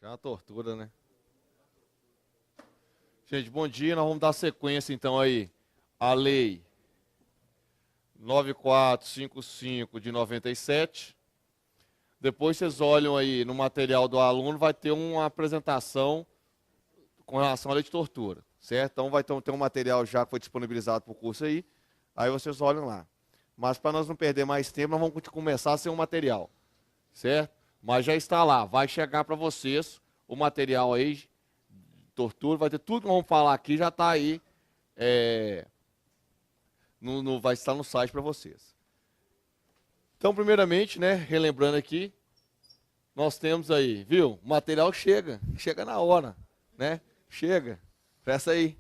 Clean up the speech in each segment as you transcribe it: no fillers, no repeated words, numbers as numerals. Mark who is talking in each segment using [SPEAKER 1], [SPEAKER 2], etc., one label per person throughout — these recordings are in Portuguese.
[SPEAKER 1] É uma tortura, né? Gente, bom dia. Nós vamos dar sequência então aí à lei 9455 de 97. Depois vocês olham aí no material do aluno, vai ter uma apresentação com relação à lei de tortura, certo? Então vai ter um material já que foi disponibilizado para o curso aí vocês olham lá. Mas para nós não perder mais tempo, nós vamos começar sem o material, certo? Mas já está lá, vai chegar para vocês o material aí, tortura, vai ter tudo que nós vamos falar aqui, já está aí, vai estar no site para vocês. Então, primeiramente, né, relembrando aqui, nós temos aí, viu? O material chega na hora, né? Chega, presta aí.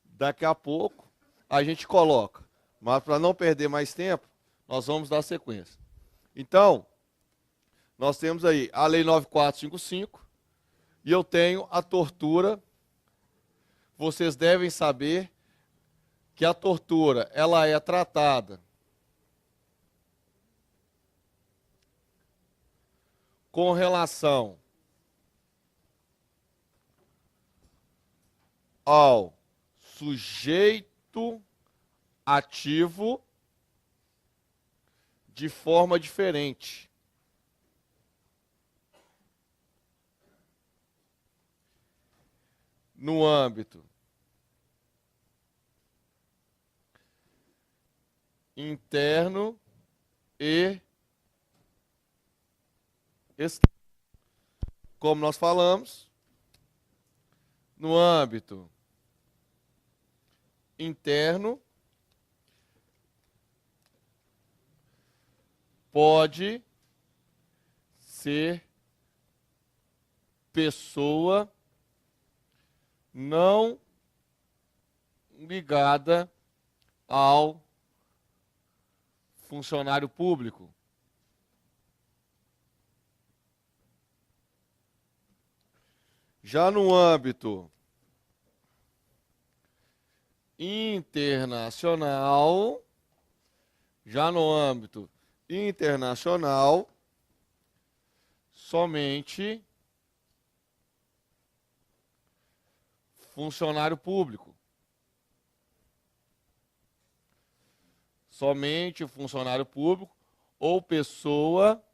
[SPEAKER 1] Daqui a pouco a gente coloca, mas para não perder mais tempo, nós vamos dar sequência. Então, nós temos aí a lei 9455 e eu tenho a tortura. Vocês devem saber que a tortura, ela é tratada com relação ao sujeito ativo de forma diferente. No âmbito interno e externo. Como nós falamos, no âmbito interno, pode ser pessoa não ligada ao funcionário público. Já no âmbito internacional, somente funcionário público. Somente funcionário público ou pessoa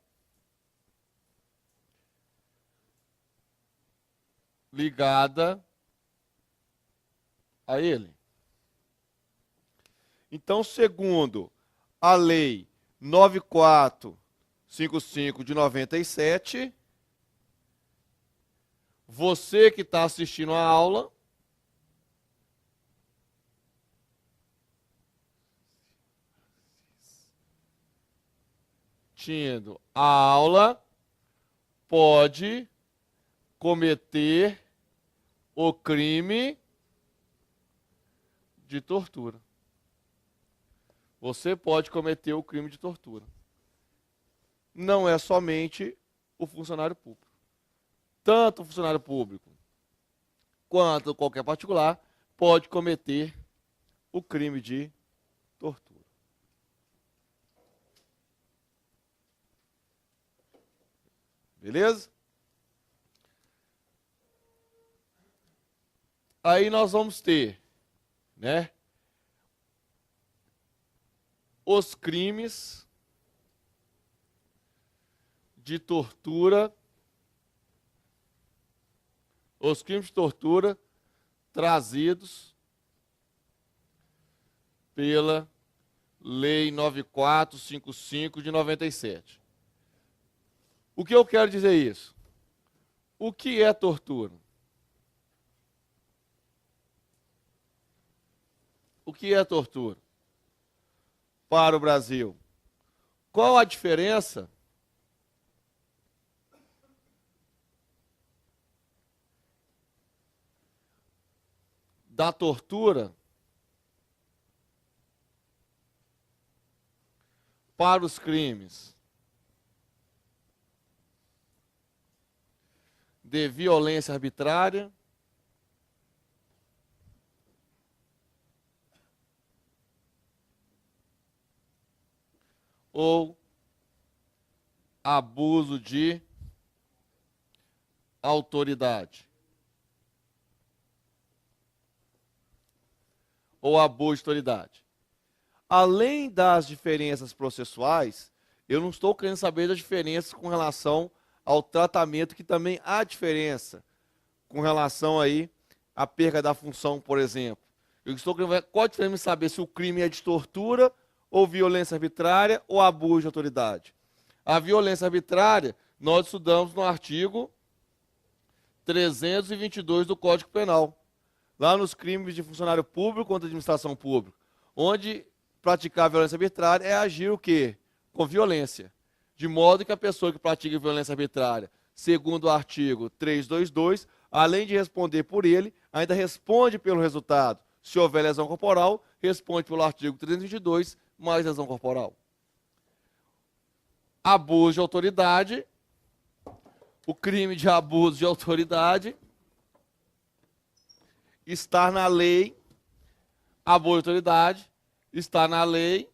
[SPEAKER 1] ligada a ele. Então, segundo a lei 9455 de 97, você que está assistindo a aula, a aula, pode cometer o crime de tortura. Você pode cometer o crime de tortura. Não é somente o funcionário público. Tanto o funcionário público quanto qualquer particular pode cometer o crime de tortura. Beleza? Aí nós vamos ter, né, os crimes de tortura, trazidos pela Lei 9455 de 97. O que eu quero dizer isso? O que é tortura? O que é tortura para o Brasil? Qual a diferença da tortura para os crimes de violência arbitrária, ou abuso de autoridade ou abuso de autoridade. Além das diferenças processuais, eu não estou querendo saber das diferenças com relação ao tratamento, que também há diferença com relação aí à perda da função, por exemplo. Eu estou querendo ver qual a diferença de saber se o crime é de tortura ou violência arbitrária ou abuso de autoridade. A violência arbitrária, nós estudamos no artigo 322 do Código Penal, lá nos crimes de funcionário público contra a administração pública, onde praticar violência arbitrária é agir o quê? Com violência. De modo que a pessoa que pratica violência arbitrária, segundo o artigo 322, além de responder por ele, ainda responde pelo resultado. Se houver lesão corporal, responde pelo artigo 322, mais lesão corporal. Abuso de autoridade. O crime de abuso de autoridade está na lei. Abuso de autoridade está na lei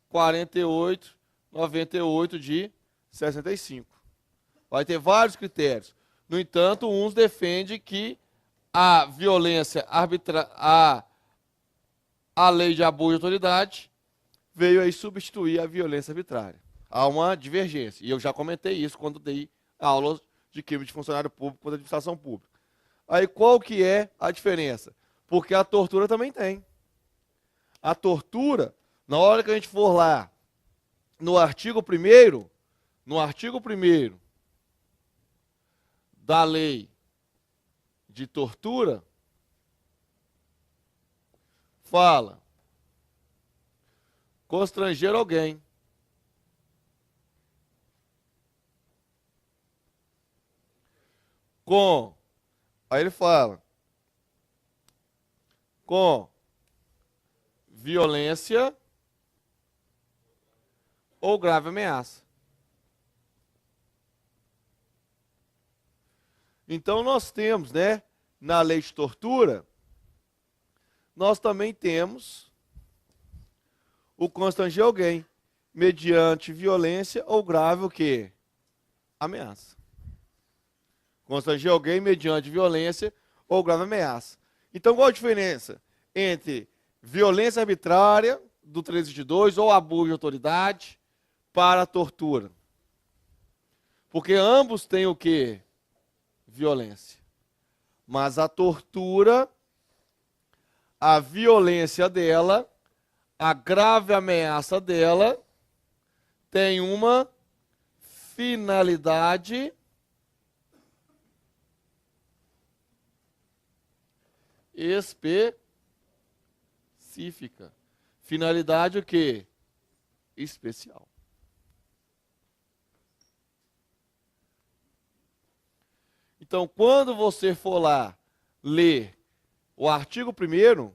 [SPEAKER 1] 4898 de 65. Vai ter vários critérios. No entanto, uns defendem que a violência arbitrária, a lei de abuso de autoridade veio aí substituir a violência arbitrária. Há uma divergência. E eu já comentei isso quando dei aulas de crime de funcionário público contra a administração pública. Aí qual que é a diferença? Porque a tortura também tem. A tortura, na hora que a gente for lá, no artigo 1º, da lei de tortura, fala constranger alguém com, aí ele fala, com violência ou grave ameaça. Então nós temos, né, na lei de tortura, nós também temos o constranger alguém mediante violência ou grave o quê? Ameaça. Constranger alguém mediante violência ou grave ameaça. Então qual a diferença entre violência arbitrária do 322 ou abuso de autoridade para a tortura? Porque ambos têm o quê? Violência. Mas a tortura, a violência dela, a grave ameaça dela, tem uma finalidade específica. Finalidade o quê? Especial. Então, quando você for lá ler o artigo 1º,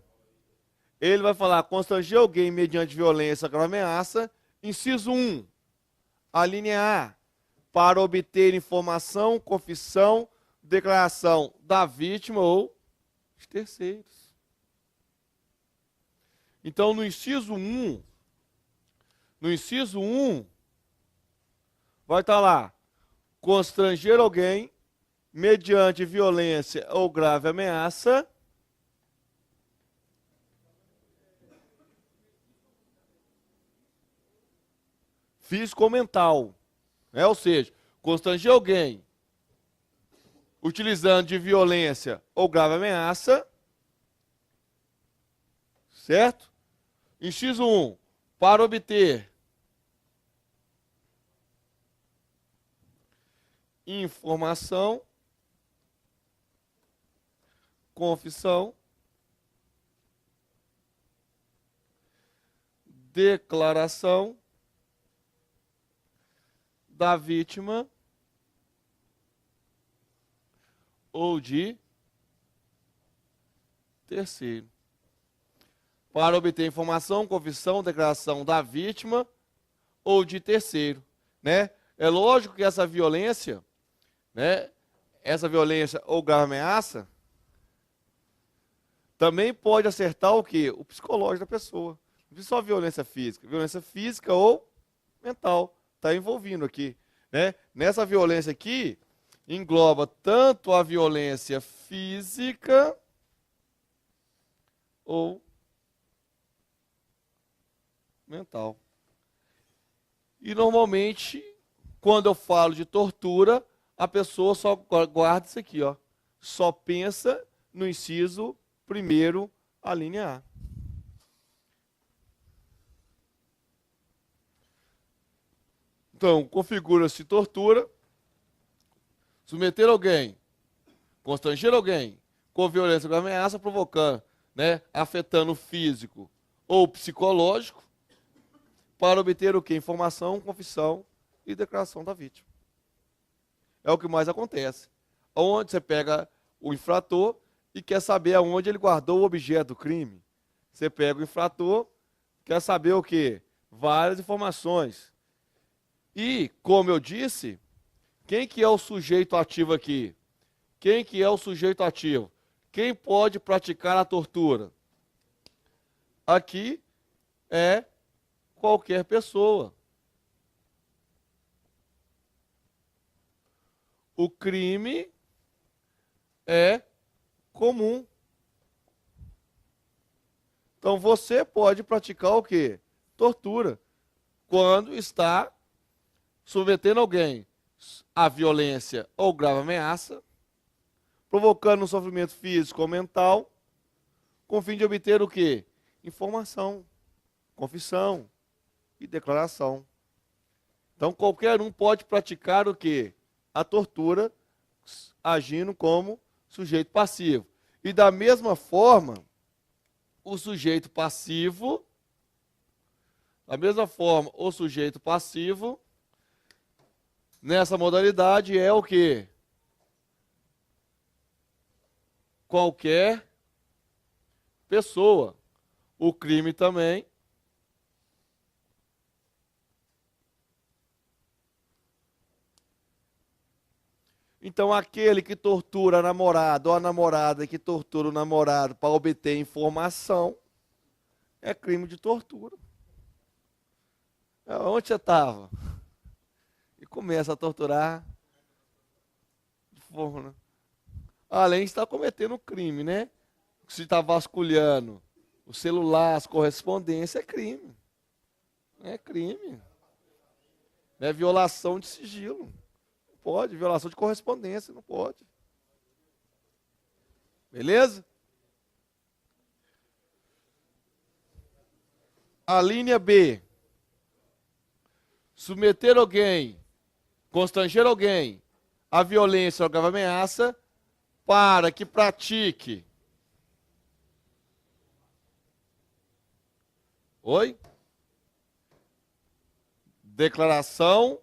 [SPEAKER 1] ele vai falar constranger alguém mediante violência ou grave ameaça, inciso 1, a linha A, para obter informação, confissão, declaração da vítima ou de terceiros. Então, no inciso 1, vai estar lá, constranger alguém mediante violência ou grave ameaça, físico ou mental, né? Ou seja, constranger alguém utilizando de violência ou grave ameaça, certo? Inciso 1, para obter informação, confissão, declaração da vítima ou de terceiro. Para obter informação, confissão, declaração da vítima ou de terceiro, né? É lógico que essa violência, né? Essa violência ou grave ameaça também pode acertar o quê? O psicológico da pessoa. Não é só violência física ou mental está envolvido aqui, né? Nessa violência aqui, engloba tanto a violência física ou mental. E normalmente, quando eu falo de tortura, a pessoa só guarda isso aqui, ó. Só pensa no inciso primeiro, a linha A. Então, configura-se tortura, submeter alguém, constranger alguém com violência ou ameaça, provocando, afetando o físico ou psicológico, para obter o quê? Informação, confissão e declaração da vítima. É o que mais acontece. Onde você pega o infrator e quer saber aonde ele guardou o objeto do crime. Você pega o infrator, quer saber o quê? Várias informações. E, como eu disse, quem que é o sujeito ativo aqui? Quem que é o sujeito ativo? Quem pode praticar a tortura? Aqui é qualquer pessoa. O crime é comum. Então você pode praticar o quê? Tortura. Quando está submetendo alguém à violência ou grave ameaça, provocando um sofrimento físico ou mental, com o fim de obter o quê? Informação, confissão e declaração. Então qualquer um pode praticar o quê? A tortura, agindo como sujeito passivo. E da mesma forma, o sujeito passivo, nessa modalidade é o quê? Qualquer pessoa. O crime também. Então, aquele que tortura a namorada ou a namorada que tortura o namorado para obter informação é crime de tortura. Onde você estava? E começa a torturar de forma. Além de estar cometendo crime, né? Se está vasculhando o celular, as correspondências, é crime. É crime. É violação de sigilo. Pode, violação de correspondência, não pode. Beleza? A linha B. Submeter alguém, constranger alguém à violência ou grave ameaça para que pratique. Oi? Declaração,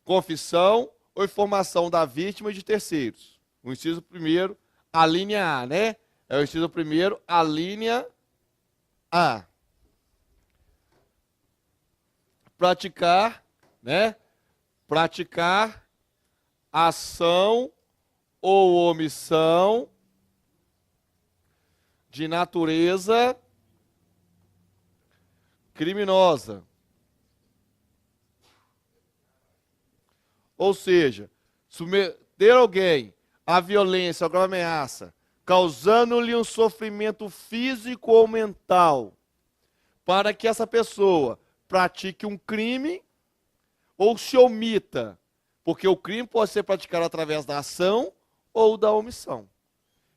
[SPEAKER 1] confissão ou informação da vítima e de terceiros. O inciso primeiro, a linha A, né? É o inciso primeiro, a linha A. Praticar, Praticar ação ou omissão de natureza criminosa. Ou seja, submeter alguém à violência ou grave ameaça, causando-lhe um sofrimento físico ou mental, para que essa pessoa pratique um crime ou se omita, porque o crime pode ser praticado através da ação ou da omissão.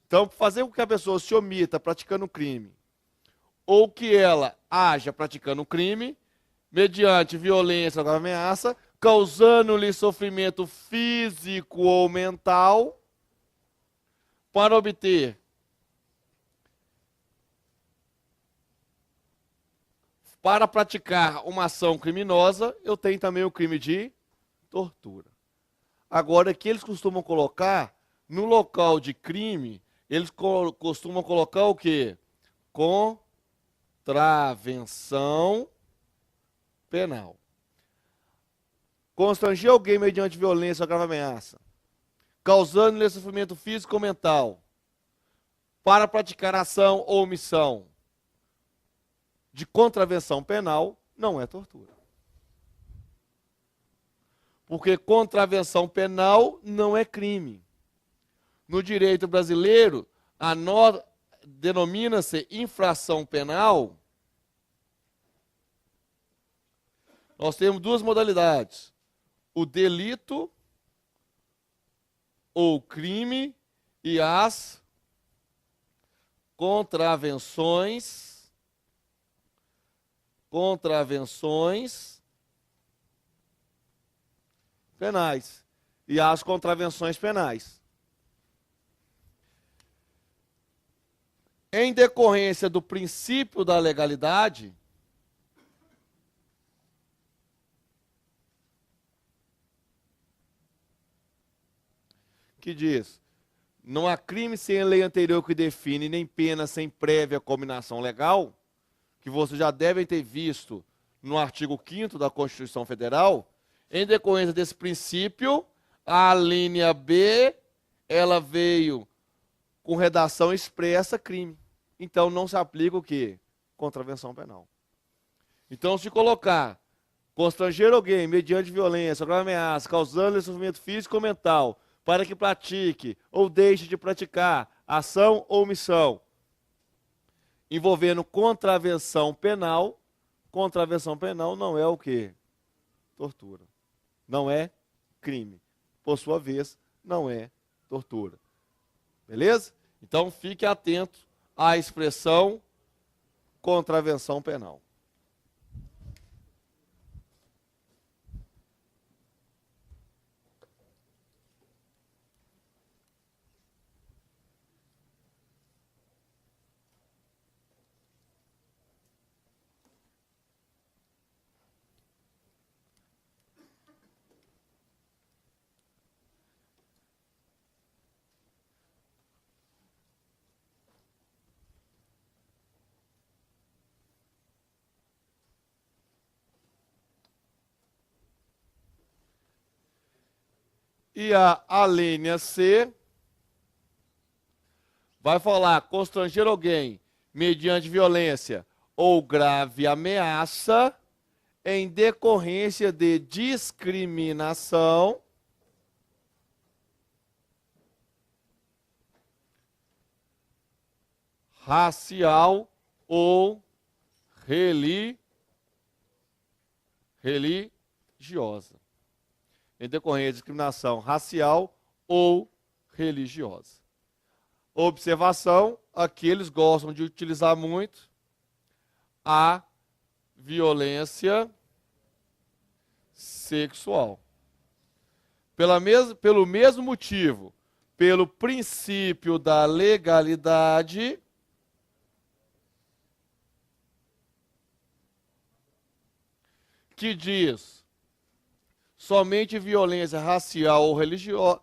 [SPEAKER 1] Então, fazer com que a pessoa se omita praticando um crime, ou que ela haja praticando um crime, mediante violência ou grave ameaça, causando-lhe sofrimento físico ou mental, para obter para praticar uma ação criminosa, eu tenho também o crime de tortura. Agora, que eles costumam colocar, no local de crime, eles costumam colocar o quê? Contravenção penal. Constranger alguém mediante violência ou grave ameaça, causando-lhe sofrimento físico ou mental, para praticar ação ou omissão de contravenção penal, não é tortura. Porque contravenção penal não é crime. No direito brasileiro, denomina-se infração penal. Nós temos duas modalidades: o delito ou crime e as contravenções penais e as contravenções penais. Em decorrência do princípio da legalidade, que diz: não há crime sem lei anterior que define, nem pena sem prévia cominação legal, que vocês já devem ter visto no artigo 5º da Constituição Federal. Em decorrência desse princípio, a linha B, ela veio com redação expressa crime. Então não se aplica o quê? Contravenção penal. Então, se colocar constranger alguém mediante violência, grave ameaça, causando-lhe sofrimento físico ou mental, para que pratique ou deixe de praticar ação ou omissão envolvendo contravenção penal não é o quê? Tortura. Não é crime. Por sua vez, não é tortura. Beleza? Então fique atento à expressão contravenção penal. E a linha C vai falar constranger alguém mediante violência ou grave ameaça em decorrência de discriminação racial ou religiosa. Em decorrência de discriminação racial ou religiosa. Observação, aqui eles gostam de utilizar muito a violência sexual. Pelo mesmo motivo, pelo princípio da legalidade, que diz somente violência racial ou religiosa,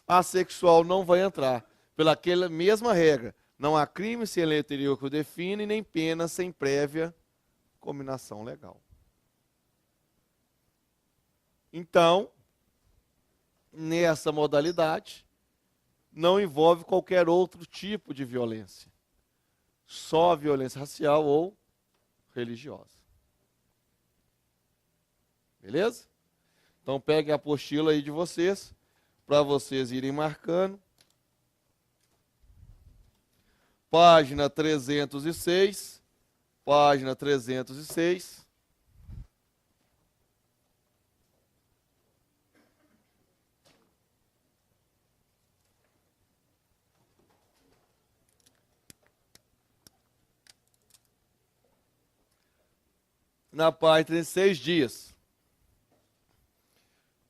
[SPEAKER 1] a sexual não vai entrar. Pela aquela mesma regra, não há crime sem lei anterior que o define, nem pena sem prévia cominação legal. Então, nessa modalidade, não envolve qualquer outro tipo de violência. Só violência racial ou religiosa. Beleza? Então peguem a apostila aí de vocês, para vocês irem marcando. Página 306. Página 306. Na página 36 dias.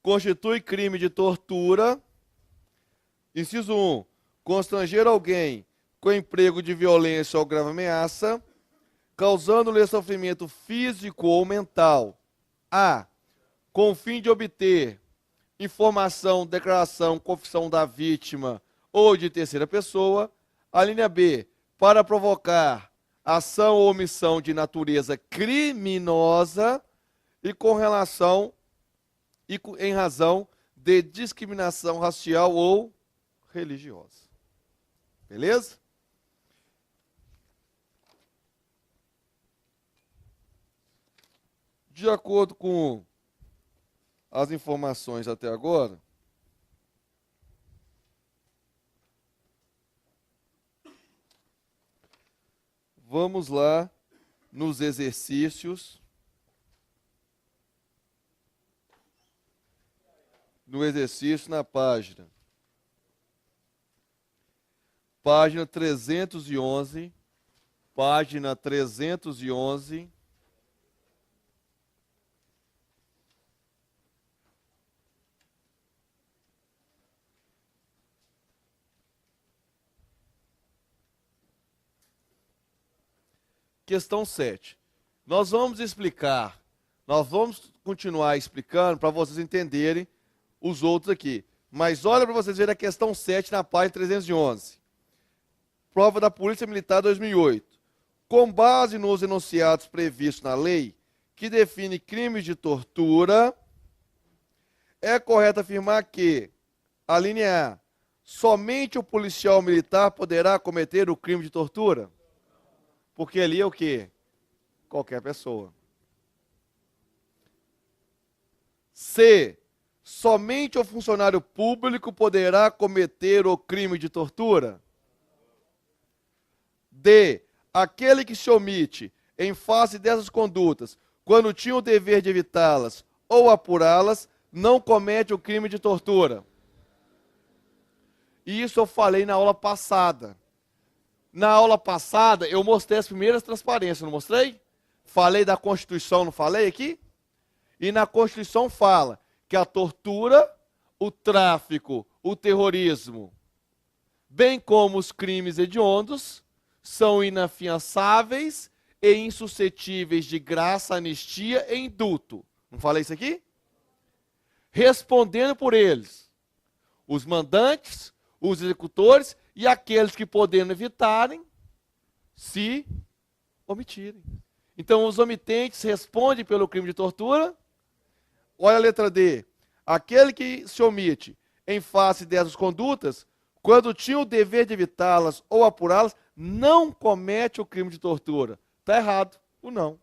[SPEAKER 1] Constitui crime de tortura. Inciso 1. Constranger alguém com emprego de violência ou grave ameaça, causando-lhe sofrimento físico ou mental. A. Com o fim de obter informação, declaração, confissão da vítima ou de terceira pessoa. A linha B. Para provocar ação ou omissão de natureza criminosa e em razão de discriminação racial ou religiosa. Beleza? De acordo com as informações até agora. Vamos lá nos exercícios. No exercício na página 311, página 311. Questão 7. Nós vamos continuar explicando para vocês entenderem os outros aqui. Mas olha para vocês verem a questão 7 na página 311. Prova da Polícia Militar 2008. Com base nos enunciados previstos na lei, que define crimes de tortura, é correto afirmar que, a linha A, somente o policial militar poderá cometer o crime de tortura? Porque ali é o quê? Qualquer pessoa. C, somente o funcionário público poderá cometer o crime de tortura? D, aquele que se omite em face dessas condutas, quando tinha o dever de evitá-las ou apurá-las, não comete o crime de tortura. E isso eu falei na aula passada. Na aula passada, eu mostrei as primeiras transparências, não mostrei? Falei da Constituição, não falei aqui? E na Constituição fala que a tortura, o tráfico, o terrorismo, bem como os crimes hediondos, são inafiançáveis e insuscetíveis de graça, anistia e indulto. Não falei isso aqui? Respondendo por eles, os mandantes, os executores e aqueles que podendo evitarem, se omitirem. Então, os omitentes respondem pelo crime de tortura. Olha a letra D. Aquele que se omite em face dessas condutas, quando tinha o dever de evitá-las ou apurá-las, não comete o crime de tortura. Está errado o não.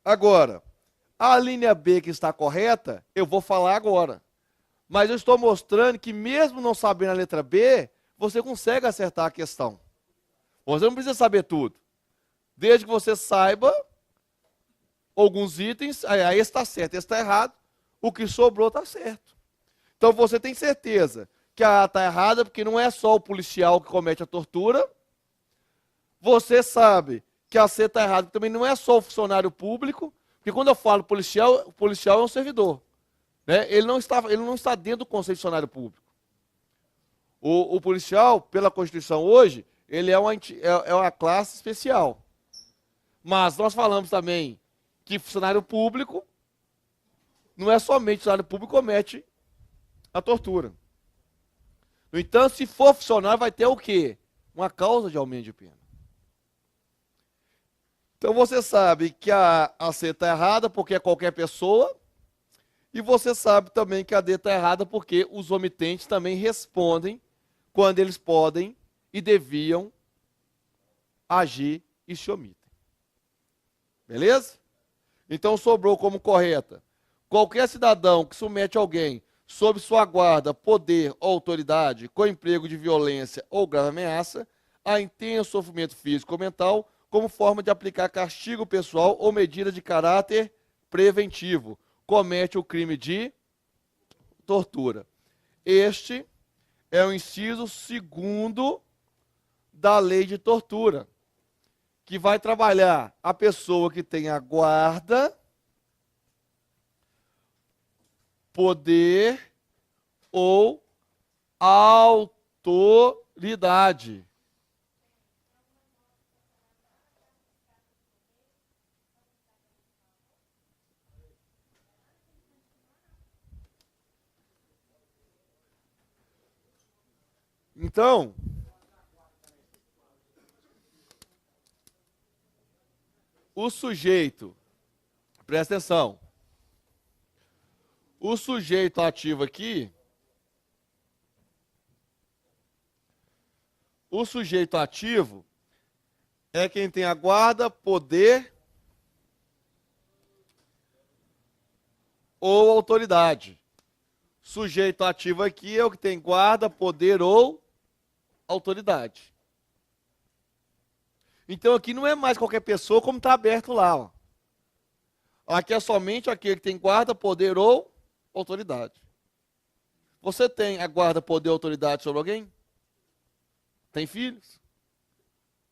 [SPEAKER 1] Agora, a linha B que está correta, eu vou falar agora. Mas eu estou mostrando que mesmo não sabendo a letra B, você consegue acertar a questão. Você não precisa saber tudo. Desde que você saiba alguns itens, aí esse está certo, esse está errado, o que sobrou está certo. Então você tem certeza que a A está errada, porque não é só o policial que comete a tortura. Você sabe que a C está errada, porque também não é só o funcionário público, porque quando eu falo policial, o policial é um servidor. Né? Ele não está dentro do conceito de funcionário público. O policial, pela Constituição hoje, ele é uma classe especial. Mas nós falamos também que funcionário público, não é somente funcionário público que comete a tortura. No entanto, se for funcionário, vai ter o quê? Uma causa de aumento de pena. Então você sabe que a C está errada porque é qualquer pessoa. E você sabe também que a D está errada porque os omitentes também respondem quando eles podem e deviam agir e se omitem. Beleza? Então sobrou como correta. Qualquer cidadão que submete alguém sob sua guarda, poder ou autoridade, com emprego de violência ou grave ameaça, a intenso sofrimento físico ou mental, como forma de aplicar castigo pessoal ou medida de caráter preventivo, comete o crime de tortura. Este é o inciso 2º da lei de tortura, que vai trabalhar a pessoa que tem a guarda, poder ou autoridade. Então, o sujeito, presta atenção, o sujeito ativo aqui, o sujeito ativo é quem tem a guarda, poder ou autoridade. Sujeito ativo aqui é o que tem guarda, poder ou autoridade. Então aqui não é mais qualquer pessoa como está aberto lá. Ó. Aqui é somente aquele que tem guarda, poder ou autoridade. Você tem a guarda, poder ou autoridade sobre alguém? Tem filhos?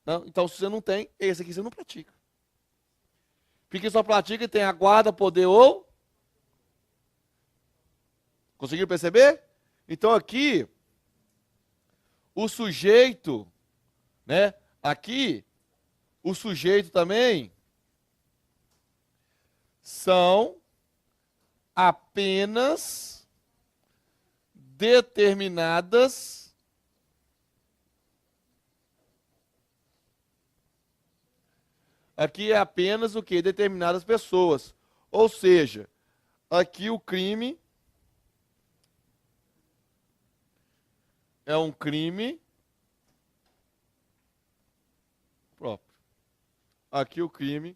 [SPEAKER 1] Não? Então se você não tem, esse aqui você não pratica. Porque só pratica e tem a guarda, poder ou... Conseguiram perceber? Então aqui, o sujeito, né? Aqui, o sujeito também são apenas determinadas aqui é apenas o que? Determinadas pessoas. Ou seja, aqui o crime é um crime próprio. Aqui o crime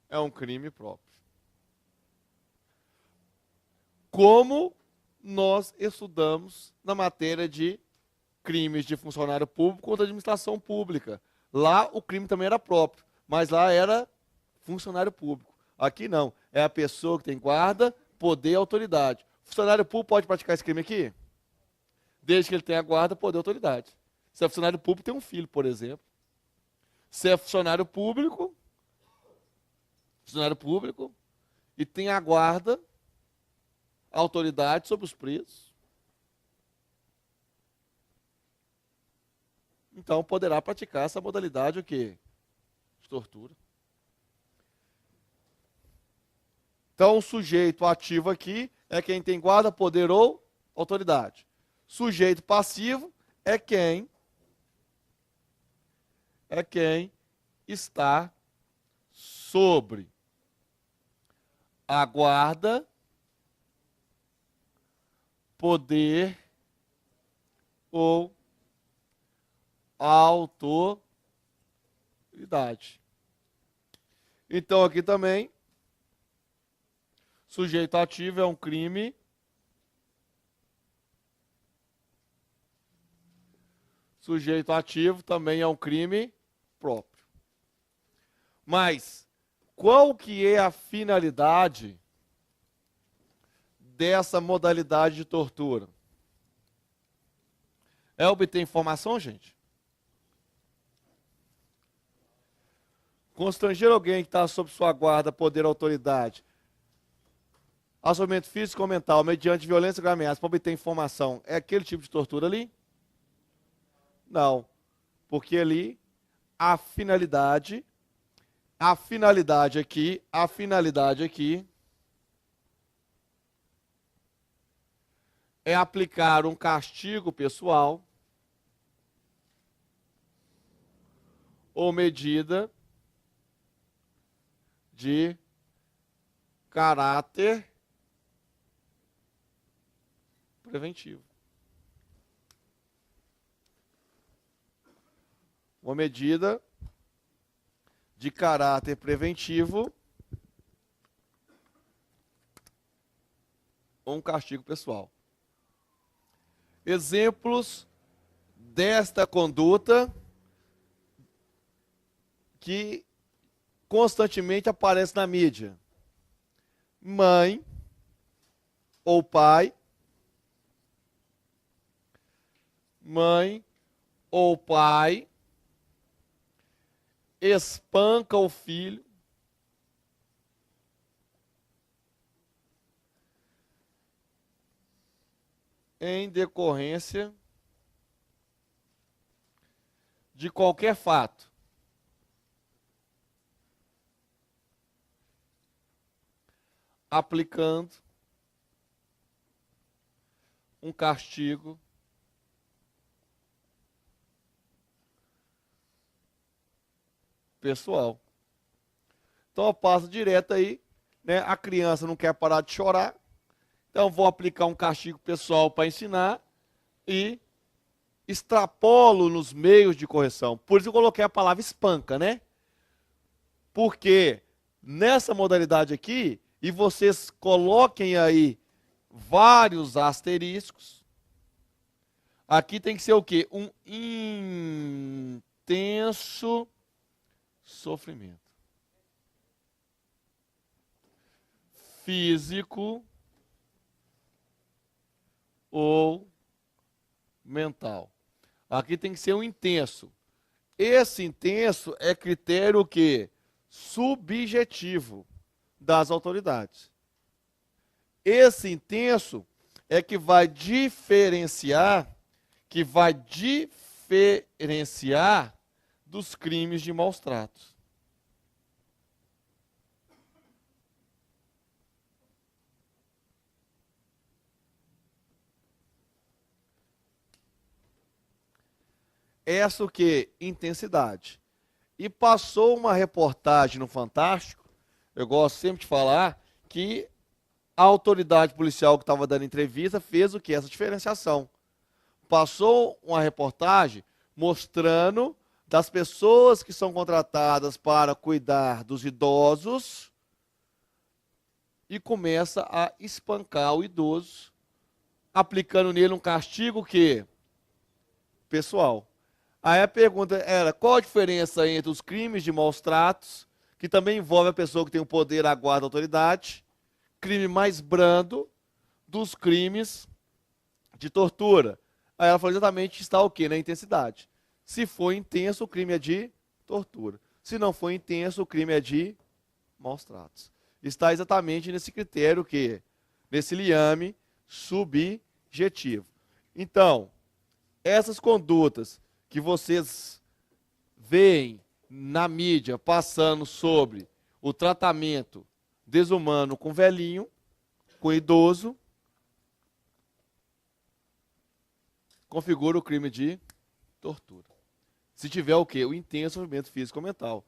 [SPEAKER 1] é um crime próprio. Como nós estudamos na matéria de crimes de funcionário público contra a administração pública. Lá o crime também era próprio, mas lá era funcionário público. Aqui não, é a pessoa que tem guarda, poder e autoridade. Funcionário público pode praticar esse crime aqui? Desde que ele tenha guarda, poder e autoridade. Se é funcionário público, tem um filho, por exemplo. Se é funcionário público e tem a guarda, a autoridade sobre os presos, então poderá praticar essa modalidade o quê? De tortura. Então, o sujeito ativo aqui é quem tem guarda, poder ou autoridade. Sujeito passivo é quem está sobre a guarda, poder ou autoridade. Então aqui também, sujeito ativo é um crime sujeito ativo também é um crime próprio. Mas qual que é a finalidade dessa modalidade de tortura? É obter informação, gente? Constranger alguém que está sob sua guarda, poder, autoridade, assombramento físico ou mental, mediante violência ou ameaça, para obter informação, é aquele tipo de tortura ali? Não, porque ali a finalidade aqui é aplicar um castigo pessoal ou medida de caráter preventivo. Uma medida de caráter preventivo ou um castigo pessoal. Exemplos desta conduta que constantemente aparece na mídia. Mãe ou pai espanca o filho em decorrência de qualquer fato, aplicando um castigo pessoal. Então eu passo direto aí, né? A criança não quer parar de chorar, então vou aplicar um castigo pessoal para ensinar e extrapolo nos meios de correção. Por isso eu coloquei a palavra espanca, né? Porque nessa modalidade aqui, e vocês coloquem aí vários asteriscos. Aqui tem que ser o quê? Um intenso sofrimento físico ou mental. Aqui tem que ser um intenso. Esse intenso é critério o quê? Subjetivo das autoridades. Esse intenso é que vai diferenciar dos crimes de maus tratos. Essa o quê? Intensidade. E passou uma reportagem no Fantástico, eu gosto sempre de falar, que a autoridade policial que estava dando entrevista fez o quê? Essa diferenciação. Passou uma reportagem mostrando das pessoas que são contratadas para cuidar dos idosos e começa a espancar o idoso, aplicando nele um castigo que pessoal. Aí a pergunta era, qual a diferença entre os crimes de maus tratos, que também envolve a pessoa que tem o poder, a guarda, a autoridade, crime mais brando, dos crimes de tortura. Aí ela falou exatamente, está o quê? Na intensidade. Se for intenso, o crime é de tortura. Se não for intenso, o crime é de maus tratos. Está exatamente nesse critério que, nesse liame subjetivo. Então, essas condutas que vocês veem na mídia passando sobre o tratamento desumano com velhinho, com idoso, configura o crime de tortura. Se tiver o quê? O intenso sofrimento físico ou mental.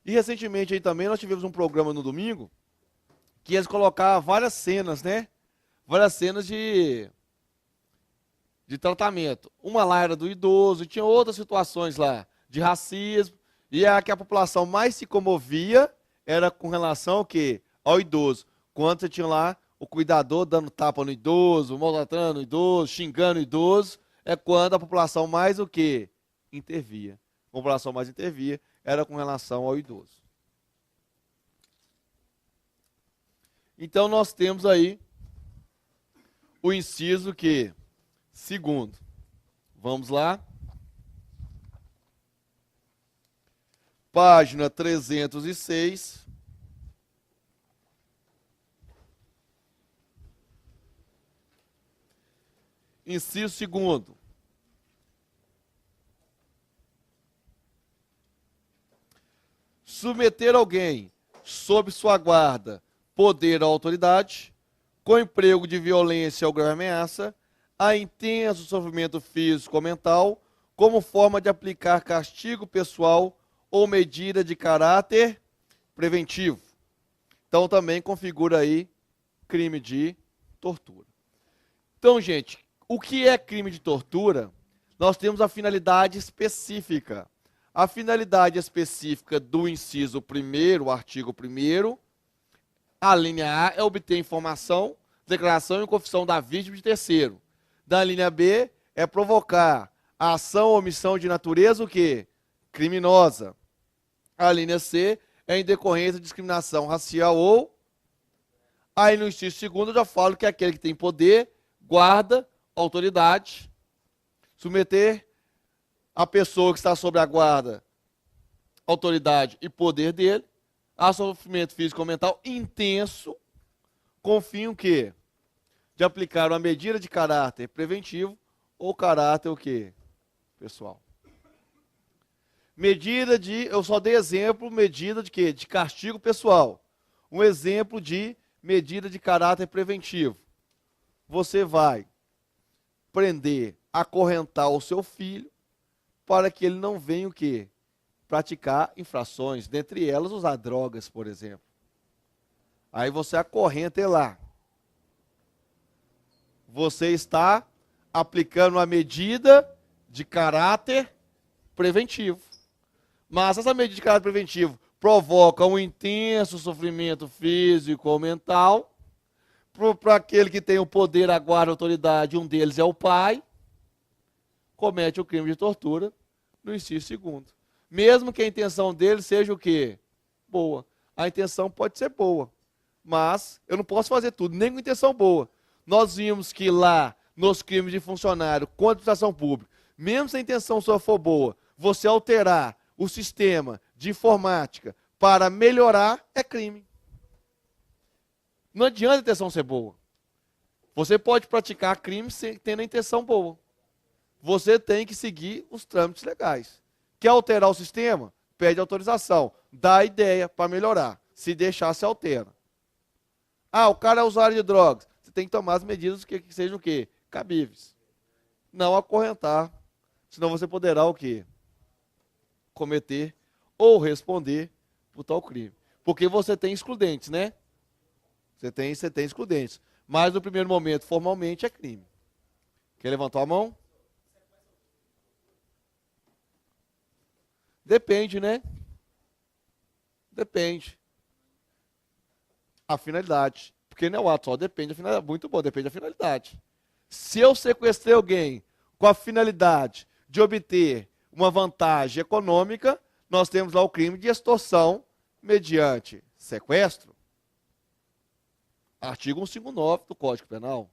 [SPEAKER 1] E recentemente aí também nós tivemos um programa no domingo que eles colocavam várias cenas, né? Várias cenas de tratamento. Uma lá era do idoso, e tinha outras situações lá de racismo, e a que a população mais se comovia era com relação ao quê? Ao idoso. Quando você tinha lá o cuidador dando tapa no idoso, maltratando o idoso, xingando o idoso, é quando a população mais o quê? Intervia. A população mais intervia era com relação ao idoso. Então nós temos aí o inciso que segundo, vamos lá. Página 306. Inciso segundo. Submeter alguém sob sua guarda, poder ou autoridade, com emprego de violência ou grave ameaça, a intenso sofrimento físico ou mental, como forma de aplicar castigo pessoal ou medida de caráter preventivo. Então também configura aí crime de tortura. Então, gente, o que é crime de tortura? Nós temos a finalidade específica. A finalidade específica do inciso 1º, artigo 1º, a linha A é obter informação, declaração e confissão da vítima de terceiro. Da linha B é provocar a ação ou omissão de natureza o quê? Criminosa. A linha C é em decorrência de discriminação racial ou... Aí no inciso segundo eu já falo que é aquele que tem poder, guarda, autoridade, submeter a pessoa que está sob a guarda, autoridade e poder dele, a sofrimento físico ou mental intenso, com fim o quê? De aplicar uma medida de caráter preventivo ou caráter o quê? Pessoal. Medida de, eu só dei exemplo, medida de quê? De castigo pessoal. Um exemplo de medida de caráter preventivo. Você vai prender, acorrentar o seu filho para que ele não venha o quê? Praticar infrações, dentre elas usar drogas, por exemplo. Aí você acorrenta ele lá. Você está aplicando uma medida de caráter preventivo. Mas essa medida de caráter preventivo provoca um intenso sofrimento físico ou mental. Para aquele que tem o poder, a guarda, a autoridade, um deles é o pai, comete o crime de tortura no inciso segundo. Mesmo que a intenção dele seja o quê? Boa. A intenção pode ser boa, mas eu não posso fazer tudo, nem com intenção boa. Nós vimos que lá, nos crimes de funcionário contra a administração pública, mesmo se a intenção sua for boa, você alterar o sistema de informática para melhorar é crime. Não adianta a intenção ser boa. Você pode praticar crime sem ter a intenção boa. Você tem que seguir os trâmites legais. Quer alterar o sistema? Pede autorização. Dá a ideia para melhorar. Se deixar, se altera. Ah, o cara é usuário de drogas. Você tem que tomar as medidas que sejam o quê? Cabíveis. Não acorrentar. Senão você poderá o quê? Cometer ou responder por tal crime. Porque você tem excludentes, né? Você tem excludentes. Mas no primeiro momento, formalmente, é crime. Quem levantou a mão? Depende, né? Depende. A finalidade. Porque não é o ato só, depende da finalidade. Muito bom, depende da finalidade. Se eu sequestrei alguém com a finalidade de obter uma vantagem econômica, nós temos lá o crime de extorsão mediante sequestro. Artigo 159 do Código Penal.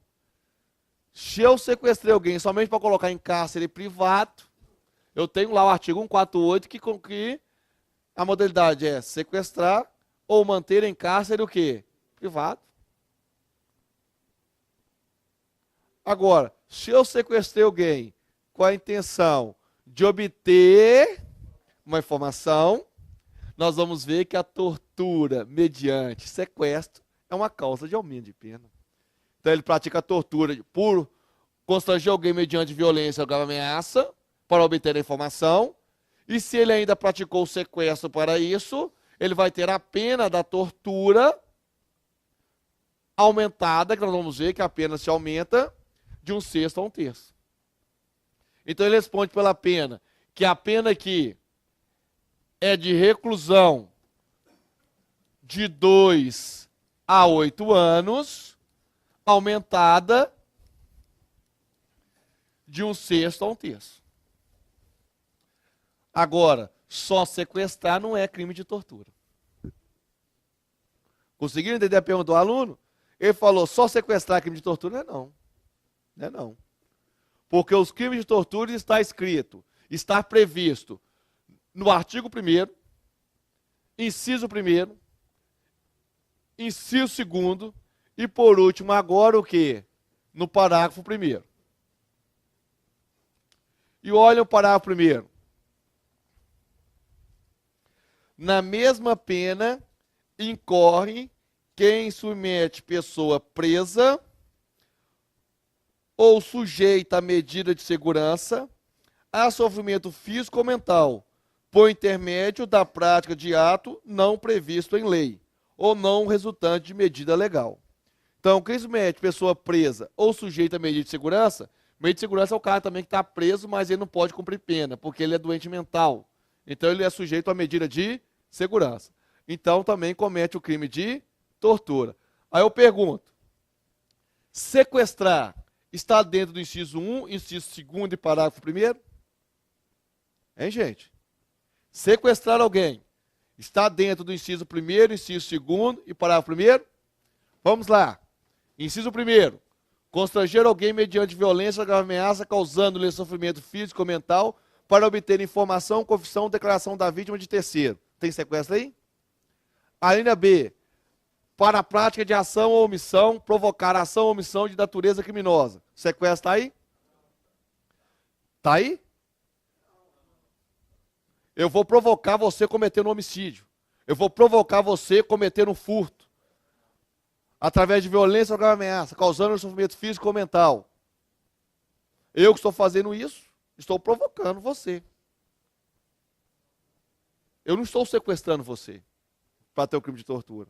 [SPEAKER 1] Se eu sequestrei alguém somente para colocar em cárcere privado, eu tenho lá o artigo 148 que a modalidade é sequestrar ou manter em cárcere o quê? Privado. Agora, se eu sequestrei alguém com a intenção de obter uma informação, nós vamos ver que a tortura mediante sequestro é uma causa de aumento de pena. Então ele pratica a tortura por constranger alguém mediante violência ou grave ameaça para obter a informação. E se ele ainda praticou o sequestro para isso, ele vai ter a pena da tortura aumentada, que nós vamos ver que a pena se aumenta de 1/6 a 1/3. Então ele responde pela pena, que a pena aqui é de reclusão de 2 a 8 anos, aumentada de 1/6 a 1/3. Agora, só sequestrar não é crime de tortura. Conseguiram entender a pergunta do aluno? Ele falou, só sequestrar é crime de tortura? Não. Não é não. Porque os crimes de tortura está escrito, está previsto no artigo 1º, inciso 1º, inciso 2º e, por último, agora o quê? No parágrafo 1º. E olha o parágrafo 1º. Na mesma pena, incorre quem submete pessoa presa ou sujeita a medida de segurança a sofrimento físico ou mental, por intermédio da prática de ato não previsto em lei, ou não resultante de medida legal. Então, quem submete pessoa presa ou sujeita a medida de segurança é o cara também que está preso, mas ele não pode cumprir pena, porque ele é doente mental. Então, ele é sujeito a medida de segurança. Então, também comete o crime de tortura. Aí eu pergunto, sequestrar está dentro do inciso 1, inciso 2º e parágrafo 1º? Hein, gente? Sequestrar alguém está dentro do inciso 1º, inciso 2º e parágrafo 1º? Vamos lá. Inciso 1º. Constranger alguém mediante violência ou grave ameaça, causando-lhe sofrimento físico ou mental, para obter informação, confissão ou declaração da vítima de terceiro. Tem sequestro aí? A linha B. Para a prática de ação ou omissão, provocar ação ou omissão de natureza criminosa. Sequestro está aí? Está aí? Eu vou provocar você cometer um homicídio. Eu vou provocar você cometer um furto. Através de violência ou grave ameaça, causando sofrimento físico ou mental. Eu que estou fazendo isso, estou provocando você. Eu não estou sequestrando você para ter o crime de tortura.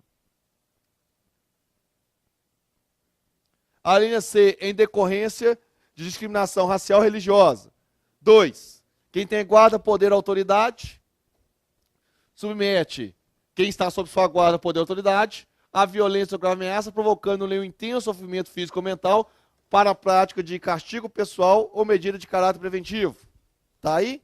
[SPEAKER 1] A linha C, em decorrência de discriminação racial ou religiosa. 2. Quem tem guarda, poder ou autoridade, submete quem está sob sua guarda, poder, autoridade, a violência ou grave ameaça, provocando-lhe um intenso sofrimento físico ou mental para a prática de castigo pessoal ou medida de caráter preventivo. Tá aí?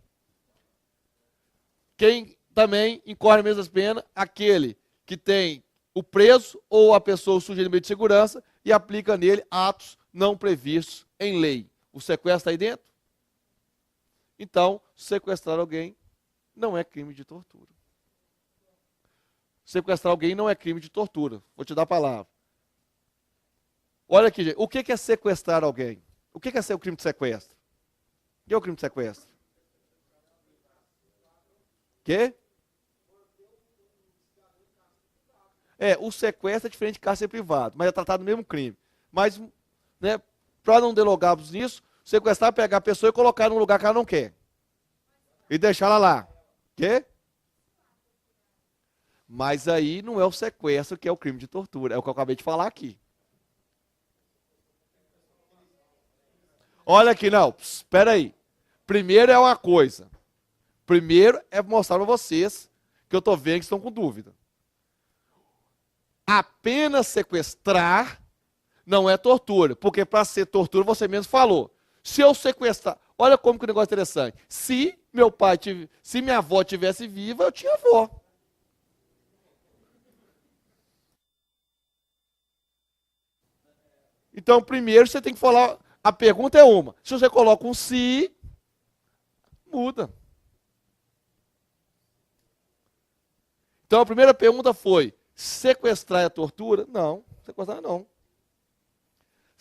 [SPEAKER 1] Quem também incorre a mesma pena? Aquele que tem o preso ou a pessoa sujeita de meio de segurança e aplica nele atos não previstos em lei. O sequestro está aí dentro? Então, sequestrar alguém não é crime de tortura. Sequestrar alguém não é crime de tortura. Vou te dar a palavra. Olha aqui, gente. O que é sequestrar alguém? O que é ser o crime de sequestro? O que é o crime de sequestro? O quê? O sequestro é diferente de cárcere privado, mas é tratado do mesmo crime. Mas, né, para não delongarmos nisso, sequestrar é pegar a pessoa e colocar num lugar que ela não quer. E deixar ela lá. Quê? Mas aí não é o sequestro que é o crime de tortura. É o que eu acabei de falar aqui. Olha aqui, não. Espera aí. Primeiro é uma coisa. Primeiro é mostrar para vocês que eu estou vendo que estão com dúvida. Apenas sequestrar não é tortura. Porque para ser tortura, você mesmo falou. Se eu sequestrar... Olha como que o negócio é interessante. Se minha avó estivesse viva, eu tinha avó. Então, primeiro você tem que falar... A pergunta é uma. Se você coloca um se, muda. Então, a primeira pergunta foi, sequestrar é tortura? Não, sequestrar não.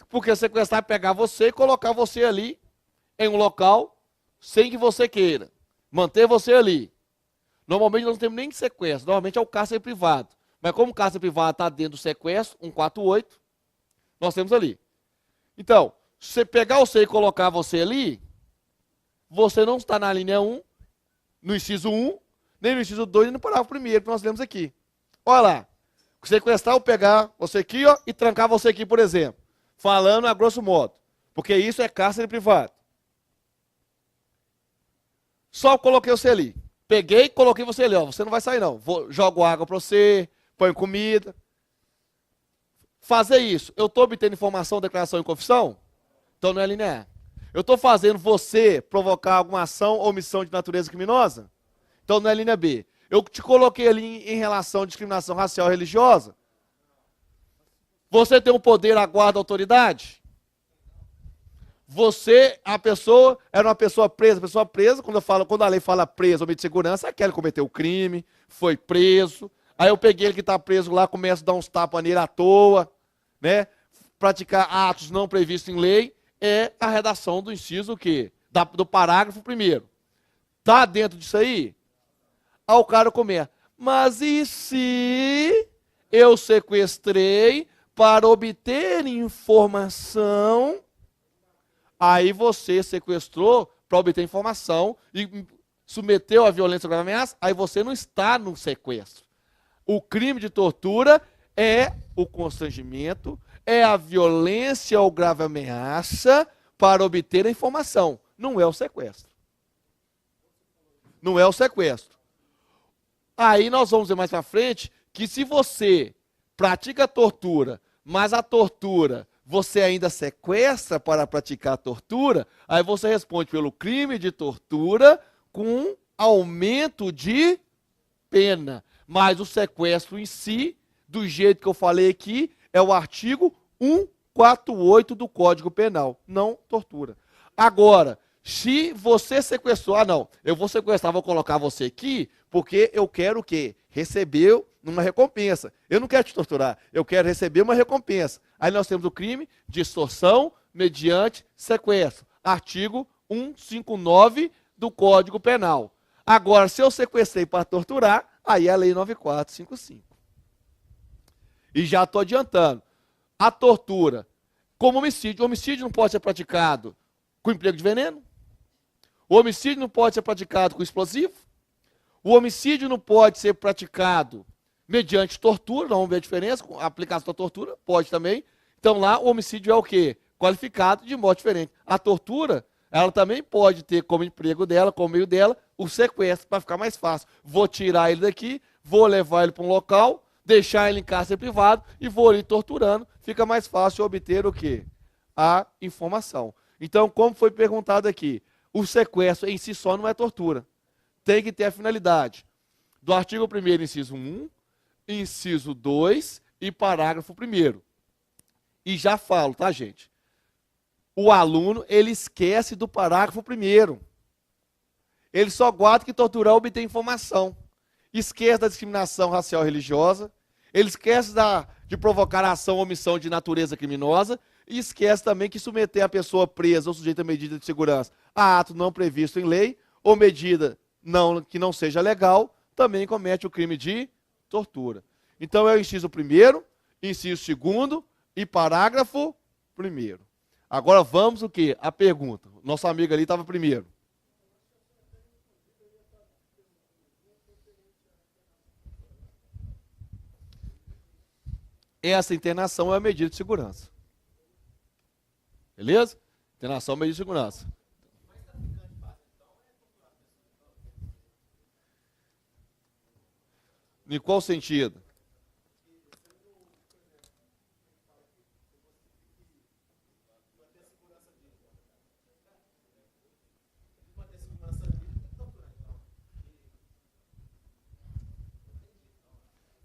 [SPEAKER 1] Porque sequestrar é pegar você e colocar você ali em um local sem que você queira. Manter você ali. Normalmente nós não temos nem sequestro, normalmente é o cárcere privado. Mas como o cárcere privado está dentro do sequestro, 148, nós temos ali. Então, se você pegar você e colocar você ali, você não está na linha 1, no inciso 1, nem no inciso 2, nem no parágrafo 1º que nós lemos aqui. Olha lá. Sequestrar ou pegar você aqui, ó, e trancar você aqui, por exemplo. Falando a grosso modo. Porque isso é cárcere privado. Só coloquei você ali. Peguei e coloquei você ali, ó. Você não vai sair, não. Jogo água para você, põe comida. Fazer isso. Eu estou obtendo informação, declaração e confissão? Então não é linear. Eu estou fazendo você provocar alguma ação ou omissão de natureza criminosa? Então não é linha B. Eu te coloquei ali em relação à discriminação racial e religiosa? Você tem um poder, a guarda, a autoridade? Você, a pessoa, era uma pessoa presa. Pessoa presa, quando a lei fala preso, homem de segurança, é aquele que cometeu o crime, foi preso. Aí eu peguei ele que está preso lá, começo a dar uns tapas nele à toa, né? Praticar atos não previstos em lei. É a redação do inciso o quê? Do parágrafo 1º. Tá dentro disso aí? Aí o cara começa. Mas e se eu sequestrei para obter informação? Aí você sequestrou para obter informação e submeteu à violência ou grave ameaça, aí você não está no sequestro. O crime de tortura é o constrangimento, é a violência ou grave ameaça para obter a informação. Não é o sequestro. Não é o sequestro. Aí nós vamos ver mais para frente que se você pratica tortura, mas a tortura você ainda sequestra para praticar a tortura, aí você responde pelo crime de tortura com aumento de pena. Mas o sequestro em si, do jeito que eu falei aqui, é o artigo 148 do Código Penal, não tortura. Agora, se você sequestrou, não, eu vou sequestrar, vou colocar você aqui, porque eu quero o quê? Receber uma recompensa. Eu não quero te torturar, eu quero receber uma recompensa. Aí nós temos o crime de extorsão mediante sequestro. Artigo 159 do Código Penal. Agora, se eu sequestrei para torturar, aí é a Lei 9455. E já estou adiantando. A tortura, como homicídio. O homicídio não pode ser praticado com emprego de veneno. O homicídio não pode ser praticado com explosivo. O homicídio não pode ser praticado mediante tortura, não vamos ver a diferença, com a aplicação da tortura, pode também. Então lá o homicídio é o quê? Qualificado de modo diferente. A tortura, ela também pode ter como emprego dela, como meio dela, o sequestro, para ficar mais fácil. Vou tirar ele daqui, vou levar ele para um local, deixar ele em cárcere privado e vou ali torturando, fica mais fácil obter o quê? A informação. Então, como foi perguntado aqui, o sequestro em si só não é tortura. Tem que ter a finalidade do artigo 1º, inciso 1, inciso 2 e parágrafo 1º. E já falo, tá, gente? O aluno, ele esquece do parágrafo 1º. Ele só guarda que torturar obtém informação. Esquece da discriminação racial e religiosa. Ele esquece de provocar ação ou omissão de natureza criminosa. E esquece também que submeter a pessoa presa ou sujeita a medida de segurança a ato não previsto em lei ou medida que não seja legal, também comete o crime de tortura. Então é o inciso 1º, inciso 2º e parágrafo 1º. Agora vamos o quê? A pergunta. Nosso amigo ali estava primeiro. Essa internação é a medida de segurança. Beleza? Internação é medida de segurança. Em qual sentido?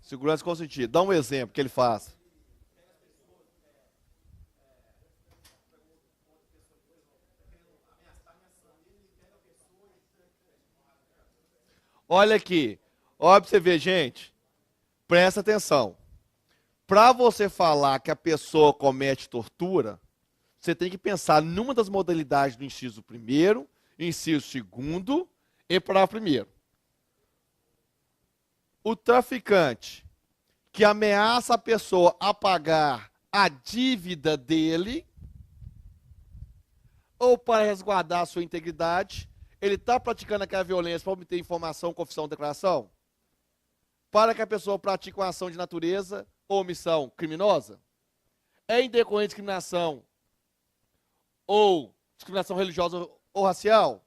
[SPEAKER 1] Segurança em qual sentido? Dá um exemplo que ele faz. Olha aqui. Olha para você ver, gente. Presta atenção. Para você falar que a pessoa comete tortura, você tem que pensar numa das modalidades do inciso 1º, inciso 2º e parágrafo 1º. O traficante que ameaça a pessoa a pagar a dívida dele, ou para resguardar a sua integridade, ele está praticando aquela violência para obter informação, confissão, declaração? Para que a pessoa pratique uma ação de natureza ou omissão criminosa? É em decorrência de discriminação ou discriminação religiosa ou racial?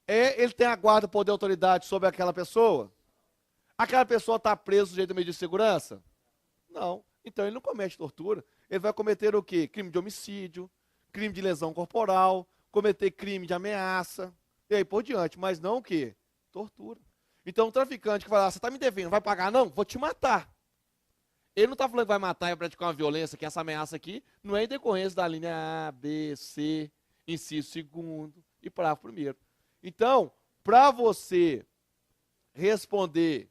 [SPEAKER 1] Ele tem a guarda, poder, autoridade sobre aquela pessoa? Aquela pessoa está presa sujeita a medida de segurança? Não. Então ele não comete tortura. Ele vai cometer o quê? Crime de homicídio, crime de lesão corporal, cometer crime de ameaça, e aí por diante. Mas não o quê? Tortura. Então o traficante que fala, você está me devendo, vai pagar? Não, vou te matar. Ele não está falando que vai matar e vai praticar uma violência, que essa ameaça aqui não é em decorrência da linha A, B, C, inciso 2º e parágrafo 1º. Então, para você responder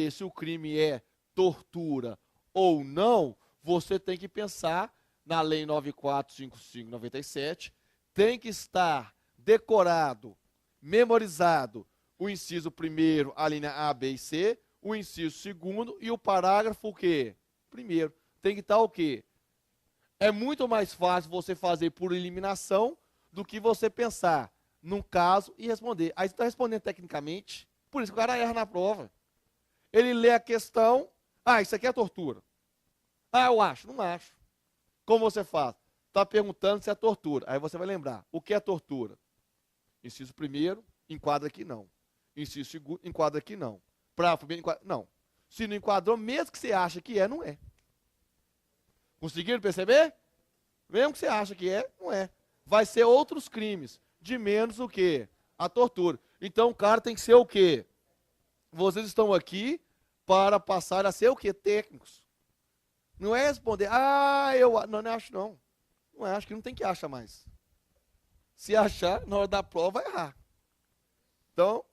[SPEAKER 1] se o crime é tortura ou não, você tem que pensar na Lei 9455/97, tem que estar decorado, memorizado o inciso 1º, a linha A, B e C, o inciso 2º e o parágrafo o quê? 1º. Tem que estar o quê? É muito mais fácil você fazer por eliminação do que você pensar num caso e responder. Aí você está respondendo tecnicamente, por isso que o cara erra na prova. Ele lê a questão, isso aqui é tortura. Eu acho, não acho. Como você faz? Está perguntando se é tortura. Aí você vai lembrar, o que é tortura? Inciso 1º, enquadra aqui não. Inciso 2º, enquadra aqui não. Parágrafo 1º, enquadra, não. Se não enquadrou, mesmo que você acha que é, não é. Conseguiram perceber? Mesmo que você acha que é, não é. Vai ser outros crimes, de menos o quê? A tortura. Então o cara tem que ser o quê? Vocês estão aqui para passar a ser o quê? Técnicos. Não é responder, não acho não. Não acho que não tem que achar mais. Se achar, na hora da prova, vai errar. Então,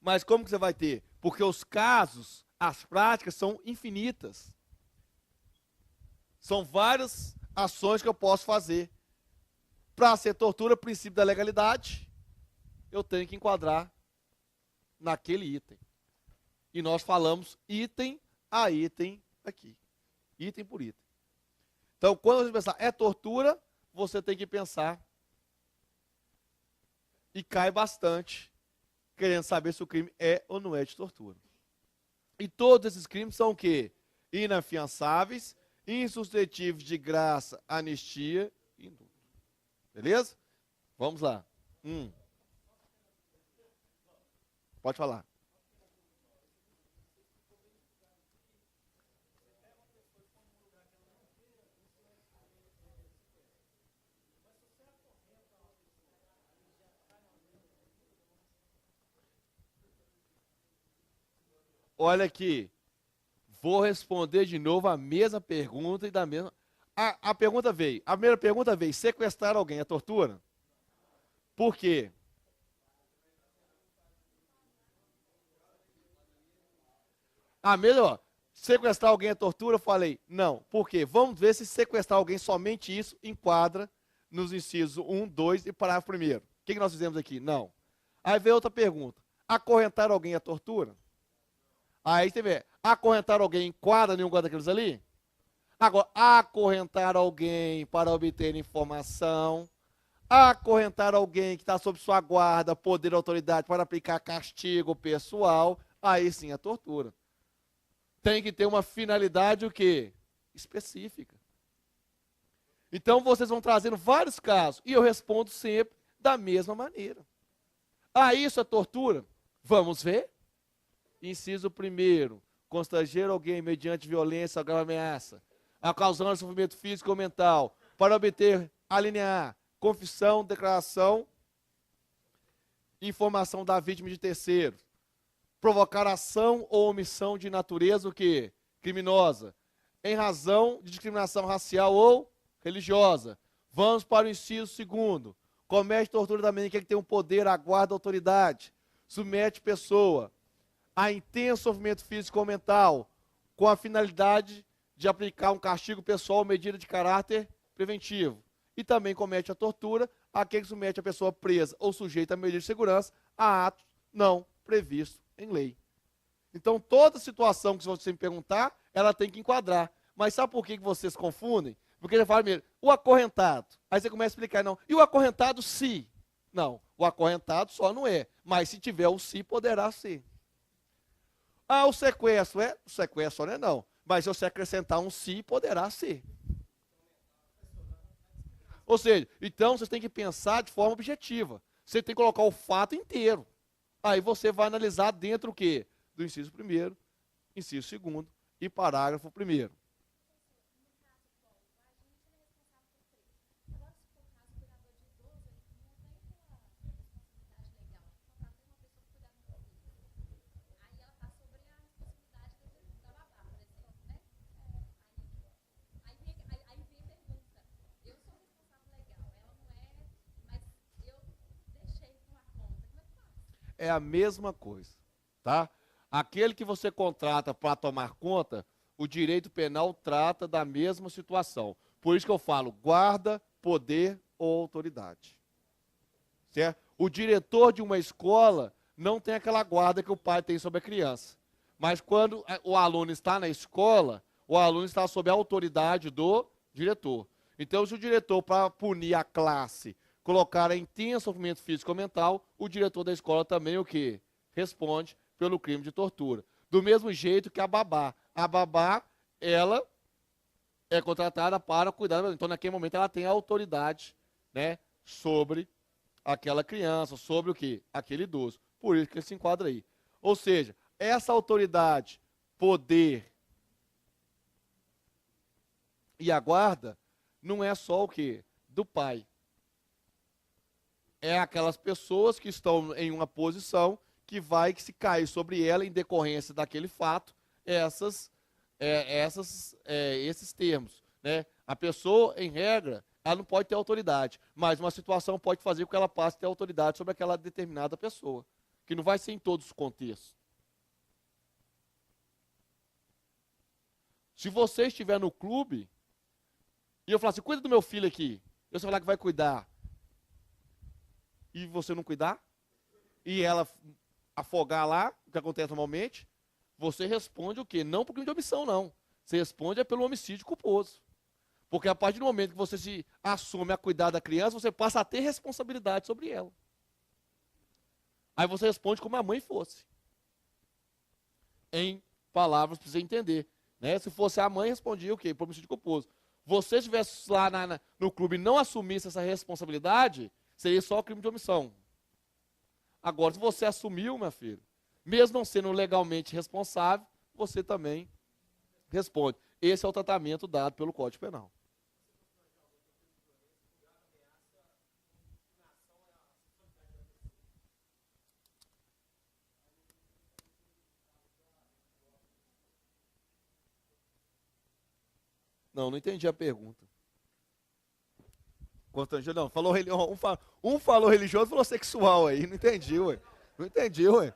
[SPEAKER 1] mas como que você vai ter? Porque os casos, as práticas são infinitas. São várias ações que eu posso fazer. Para ser tortura, princípio da legalidade, eu tenho que enquadrar naquele item. E nós falamos item a item aqui. Item por item. Então, quando você pensar é tortura, você tem que pensar e cai bastante querendo saber se o crime é ou não é de tortura. E todos esses crimes são o quê? Inafiançáveis, insuscetíveis de graça, anistia e indulto. Beleza? Vamos lá. Pode falar. Olha aqui, vou responder de novo a mesma pergunta e da mesma. A pergunta veio. A primeira pergunta veio: sequestrar alguém é tortura? Por quê? A mesma, ó, sequestrar alguém é tortura? Eu falei, não. Por quê? Vamos ver se sequestrar alguém, somente isso, enquadra nos incisos 1, 2 e parágrafo primeiro. O que nós fizemos aqui? Não. Aí veio outra pergunta. Acorrentar alguém é tortura? Aí você vê, acorrentar alguém enquadra nenhum daqueles ali? Agora, acorrentar alguém para obter informação, acorrentar alguém que está sob sua guarda, poder, autoridade para aplicar castigo pessoal, aí sim é tortura. Tem que ter uma finalidade o quê? Específica. Então vocês vão trazendo vários casos e eu respondo sempre da mesma maneira. Ah, isso é tortura? Vamos ver? Inciso 1º, constranger alguém mediante violência ou grave ameaça, causando sofrimento físico ou mental, para obter a linha A, confissão, declaração, informação da vítima de terceiro. Provocar ação ou omissão de natureza o quê? Criminosa, em razão de discriminação racial ou religiosa. Vamos para o inciso 2º. Comete tortura também quem tem um poder, aguarda autoridade, submete pessoa a intenso sofrimento físico ou mental, com a finalidade de aplicar um castigo pessoal ou medida de caráter preventivo. E também comete a tortura aquele que submete a pessoa presa ou sujeita a medida de segurança a atos não previstos em lei. Então, toda situação que você me perguntar, ela tem que enquadrar. Mas sabe por que vocês confundem? Porque ele fala primeiro, o acorrentado. Aí você começa a explicar, não. E o acorrentado, se? Não, o acorrentado só não é. Mas se tiver o se, poderá ser. Ah, o sequestro é? O sequestro não é não. Mas se você acrescentar um se, poderá ser. Ou seja, então vocês têm que pensar de forma objetiva. Você tem que colocar o fato inteiro. Aí você vai analisar dentro o quê? Do inciso 1º, inciso 2º e parágrafo 1º. É a mesma coisa, tá? Aquele que você contrata para tomar conta, o direito penal trata da mesma situação. Por isso que eu falo guarda, poder ou autoridade. Certo? O diretor de uma escola não tem aquela guarda que o pai tem sobre a criança. Mas quando o aluno está na escola, o aluno está sob a autoridade do diretor. Então, se o diretor, para punir a classe, colocar em intenso sofrimento físico ou mental, o diretor da escola também o quê? Responde pelo crime de tortura. Do mesmo jeito que a babá. A babá, ela é contratada para cuidar. Então, naquele momento, ela tem a autoridade, né, sobre aquela criança, sobre o quê? Aquele idoso. Por isso que ele se enquadra aí. Ou seja, essa autoridade, poder e a guarda não é só o quê? Do pai. É aquelas pessoas que estão em uma posição que vai que se cair sobre ela em decorrência daquele fato, esses termos, né? A pessoa, em regra, ela não pode ter autoridade, mas uma situação pode fazer com que ela passe a ter autoridade sobre aquela determinada pessoa, que não vai ser em todos os contextos. Se você estiver no clube e eu falar assim, cuida do meu filho aqui, você falar que vai cuidar, e você não cuidar, e ela afogar lá, o que acontece normalmente, você responde o quê? Não por crime de omissão, não. Você responde pelo homicídio culposo. Porque a partir do momento que você se assume a cuidar da criança, você passa a ter responsabilidade sobre ela. Aí você responde como a mãe fosse. Em palavras para você entender. Né? Se fosse a mãe, respondia o quê? Por homicídio culposo. Você estivesse lá no clube e não assumisse essa responsabilidade, seria só crime de omissão. Agora, se você assumiu, meu filho, Mesmo não sendo legalmente responsável, você também responde. Esse é o tratamento dado pelo Código Penal. Não entendi a pergunta. Constrangedor, não. Falou, um falou religioso, falou sexual aí. Não entendi, ué. Não entendi, ué.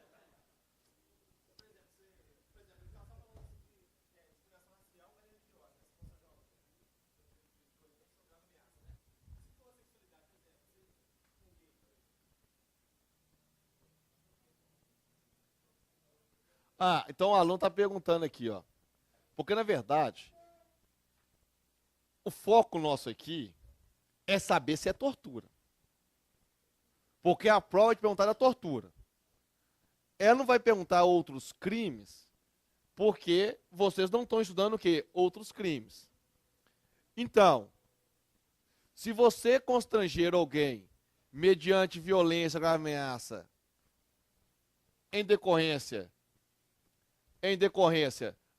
[SPEAKER 1] Ah, então o aluno está perguntando aqui, ó. Porque, na verdade, o foco nosso aqui é saber se é tortura. Porque a prova vai te perguntar da tortura. Ela não vai perguntar outros crimes, porque vocês não estão estudando o quê? Outros crimes. Então, se você constranger alguém mediante violência, grave ameaça, em decorrência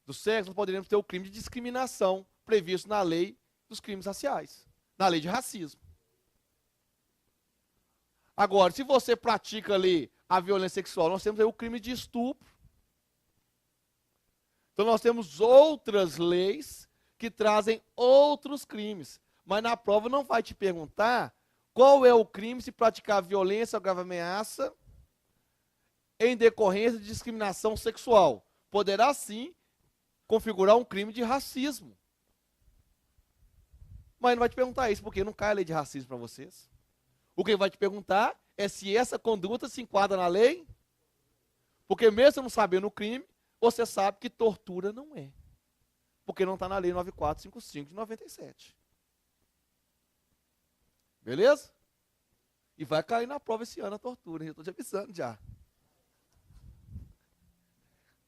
[SPEAKER 1] do sexo, nós poderíamos ter o crime de discriminação previsto na lei dos crimes raciais, na lei de racismo. Agora, se você pratica ali a violência sexual, nós temos aí o crime de estupro. Então nós temos outras leis que trazem outros crimes. Mas na prova não vai te perguntar qual é o crime se praticar violência ou grave ameaça em decorrência de discriminação sexual. Poderá sim configurar um crime de racismo. Mas não vai te perguntar isso, porque não cai a lei de racismo para vocês. O que ele vai te perguntar é se essa conduta se enquadra na lei. Porque mesmo não sabendo o crime, você sabe que tortura não é. Porque não está na lei 9455 de 97. Beleza? E vai cair na prova esse ano a tortura. Eu estou te avisando já.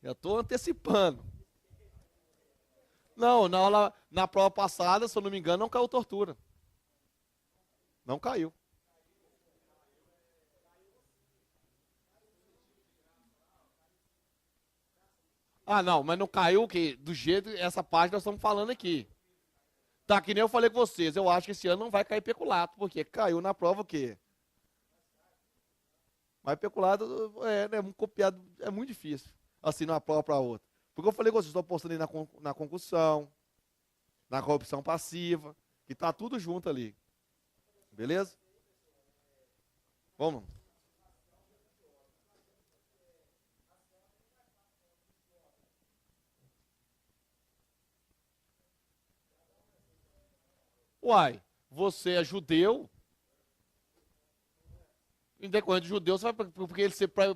[SPEAKER 1] Já estou antecipando. Não, na prova passada, se eu não me engano, não caiu tortura. Não caiu. Ah, não, mas não caiu o quê? Do jeito, essa parte nós estamos falando aqui. Tá, que nem eu falei com vocês, eu acho que esse ano não vai cair peculato, porque caiu na prova o quê? Mas peculato copiado, é muito difícil, assim, de uma prova para outra. Porque eu falei com vocês, estou apostando aí na concussão, na corrupção passiva, que tá tudo junto ali. Beleza? Vamos. Uai, você é judeu, em decorrente de judeu, você vai, porque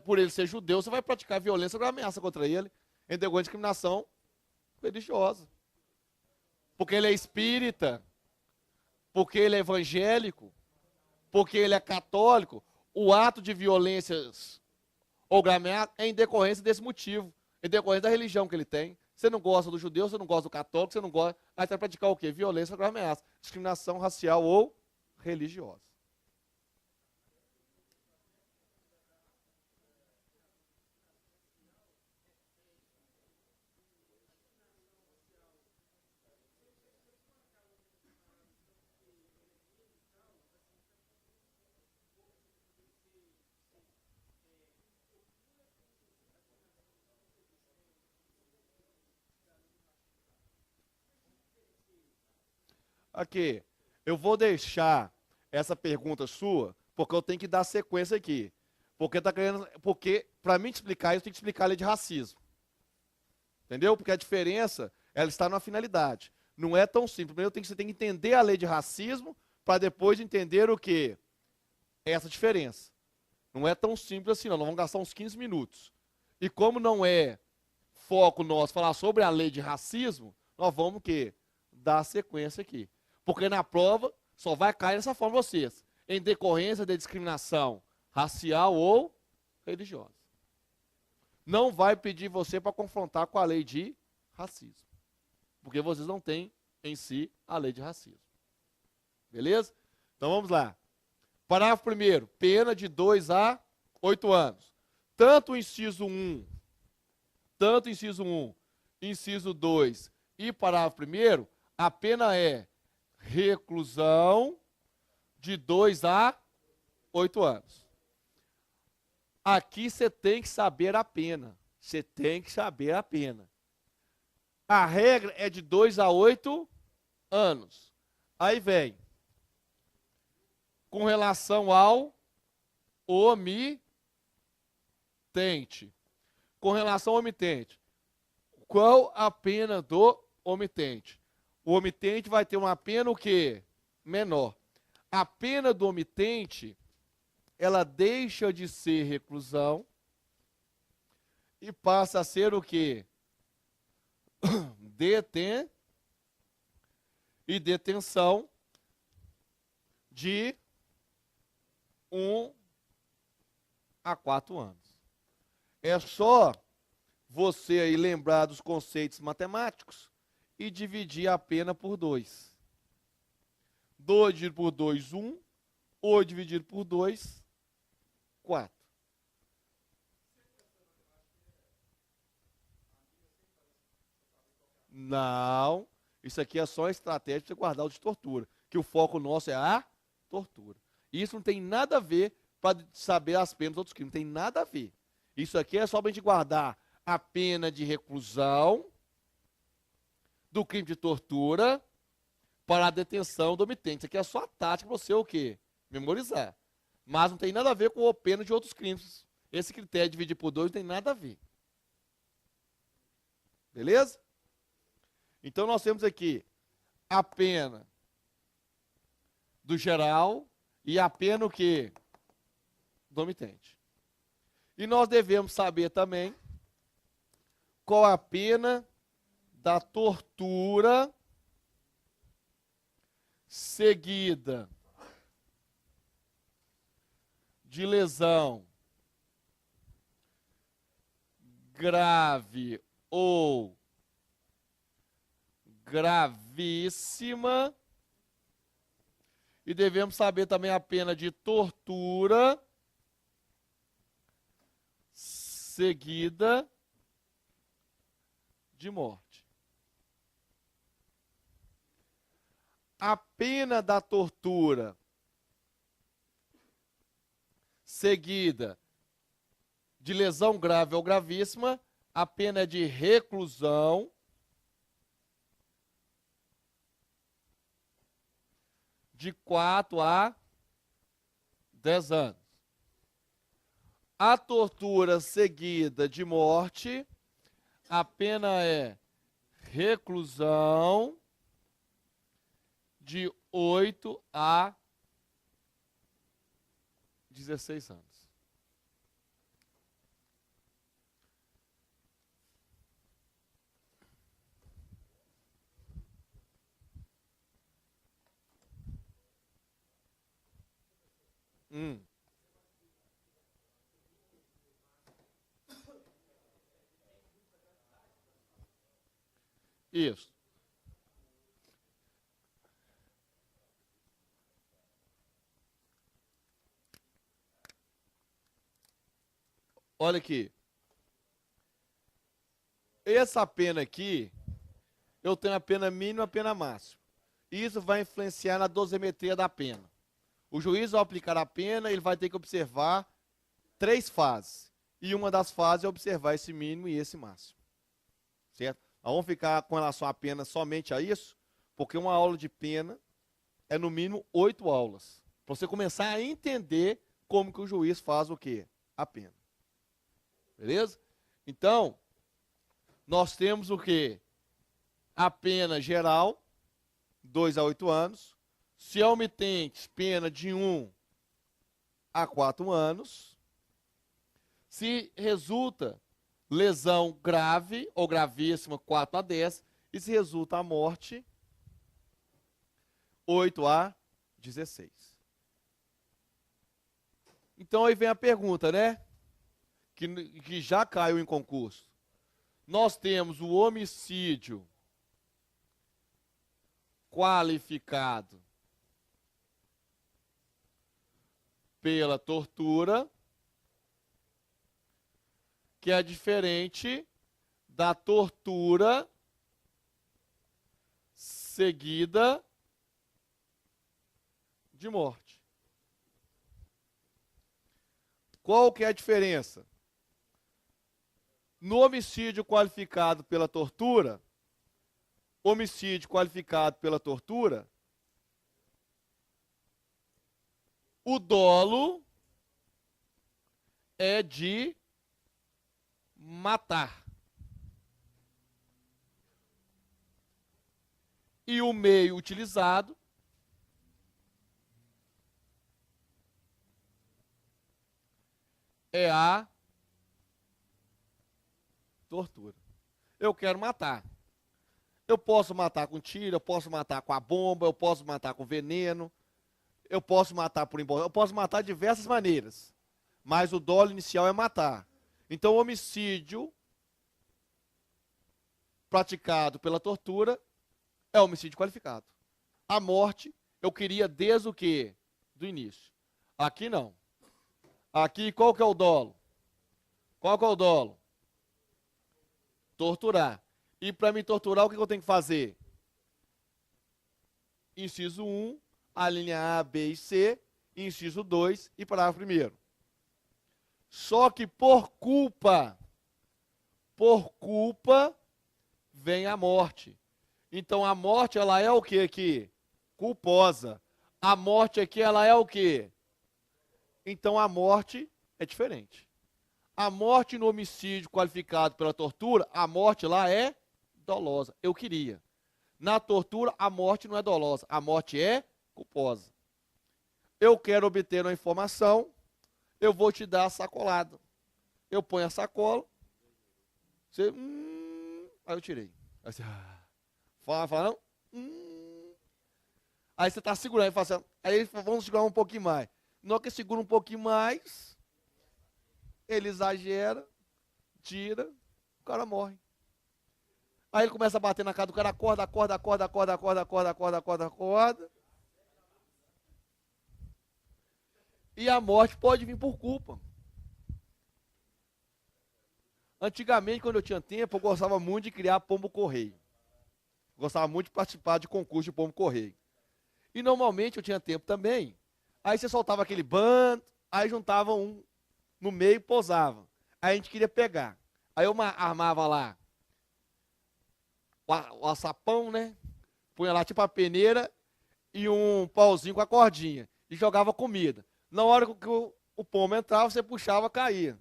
[SPEAKER 1] por ele ser judeu, você vai praticar violência ou ameaça contra ele, em decorrente de discriminação religiosa. Porque ele é espírita, porque ele é evangélico, porque ele é católico, o ato de violências ou ameaça é em decorrência desse motivo, em decorrência da religião que ele tem. Você não gosta do judeu, você não gosta do católico, você não gosta. Aí você vai praticar o quê? Violência ou ameaça. Discriminação racial ou religiosa. Aqui, eu vou deixar essa pergunta sua, porque eu tenho que dar sequência aqui. Porque para mim te explicar isso, tem que explicar a lei de racismo. Entendeu? Porque a diferença, ela está na finalidade. Não é tão simples. Primeiro você tem que entender a lei de racismo para depois entender o que? Essa diferença. Não é tão simples assim, não. Nós vamos gastar uns 15 minutos. E como não é foco nosso falar sobre a lei de racismo, nós vamos o quê? Dar sequência aqui. Porque na prova só vai cair dessa forma vocês. Em decorrência de discriminação racial ou religiosa. Não vai pedir você para confrontar com a lei de racismo. Porque vocês não têm em si a lei de racismo. Beleza? Então vamos lá. Parágrafo 1º. Pena de 2 a 8 anos. tanto o inciso 1, inciso 2 e parágrafo 1º, a pena é reclusão de 2 a 8 anos. Aqui você tem que saber a pena. Você tem que saber a pena. A regra é de 2 a 8 anos. Aí vem, com relação ao omitente. Com relação ao omitente, qual a pena do omitente? O omitente vai ter uma pena o quê? Menor. A pena do omitente, ela deixa de ser reclusão e passa a ser o quê? Detenção de 1 a 4 anos. É só você aí lembrar dos conceitos matemáticos e dividir a pena por 2. 2 dividido por 2, 1. 8 dividido por 2, 4. Não, isso aqui é só estratégia para você guardar o de tortura, que o foco nosso é a tortura. Isso não tem nada a ver para saber as penas dos outros crimes, não tem nada a ver. Isso aqui é só para a gente guardar a pena de reclusão do crime de tortura para a detenção do omitente. Isso aqui é só a tática para você o quê? Memorizar. Mas não tem nada a ver com a pena de outros crimes. Esse critério de dividir por 2 não tem nada a ver. Beleza? Então nós temos aqui a pena do geral e a pena o quê? Do omitente. E nós devemos saber também qual a pena da tortura seguida de lesão grave ou gravíssima, e devemos saber também a pena de tortura seguida de morte. A pena da tortura seguida de lesão grave ou gravíssima, a pena é de reclusão de 4 a 10 anos. A tortura seguida de morte, a pena é reclusão de 8 a 16 anos. Isso. Olha aqui. Essa pena aqui, eu tenho a pena mínima e a pena máxima. Isso vai influenciar na dosimetria da pena. O juiz, ao aplicar a pena, ele vai ter que observar 3 fases. E uma das fases é observar esse mínimo e esse máximo. Certo? Nós vamos ficar com relação à pena somente a isso, porque uma aula de pena é no mínimo 8 aulas. Para você começar a entender como que o juiz faz o quê? A pena. Beleza? Então, nós temos o quê? A pena geral, 2 a 8 anos. Se é omitente, pena de 1 a 4 anos. Se resulta lesão grave ou gravíssima, 4 a 10. E se resulta a morte, 8 a 16. Então aí vem a pergunta, né? Que já caiu em concurso. Nós temos o homicídio qualificado pela tortura que é diferente da tortura seguida de morte. Qual que é a diferença? No homicídio qualificado pela tortura, o dolo é de matar. E o meio utilizado é a tortura. Eu quero matar. Eu posso matar com tiro, eu posso matar com a bomba, eu posso matar com veneno, eu posso matar por emboscada, eu posso matar de diversas maneiras. Mas o dolo inicial é matar. Então, o homicídio praticado pela tortura é homicídio qualificado. A morte, eu queria desde o quê? Do início. Aqui não. Aqui, qual que é o dolo? Qual que é o dolo? Torturar. E para me torturar, o que eu tenho que fazer? Inciso 1, a linha A, B e C. Inciso 2 e parágrafo 1º. Só que por culpa, vem a morte. Então a morte, ela é o que aqui? Culposa. A morte aqui, ela é o que? Então a morte é diferente. A morte no homicídio qualificado pela tortura, a morte lá é dolosa. Eu queria. Na tortura, a morte não é dolosa. A morte é culposa. Eu quero obter uma informação, eu vou te dar a sacolada. Eu ponho a sacola, você, aí eu tirei. Aí você, fala não? Aí você está segurando, aí, fala assim, aí vamos segurar um pouquinho mais. Na hora que segura um pouquinho mais, ele exagera, tira, o cara morre. Aí ele começa a bater na cara do cara, acorda. E a morte pode vir por culpa. Antigamente, quando eu tinha tempo, eu gostava muito de criar pombo-correio. Gostava muito de participar de concurso de pombo-correio. E normalmente eu tinha tempo também. Aí você soltava aquele bando, aí juntava um no meio e pousava. Aí a gente queria pegar. Aí eu armava lá o açapão, né? Punha lá tipo a peneira e um pauzinho com a cordinha. E jogava comida. Na hora que o pombo entrava, você puxava, caía.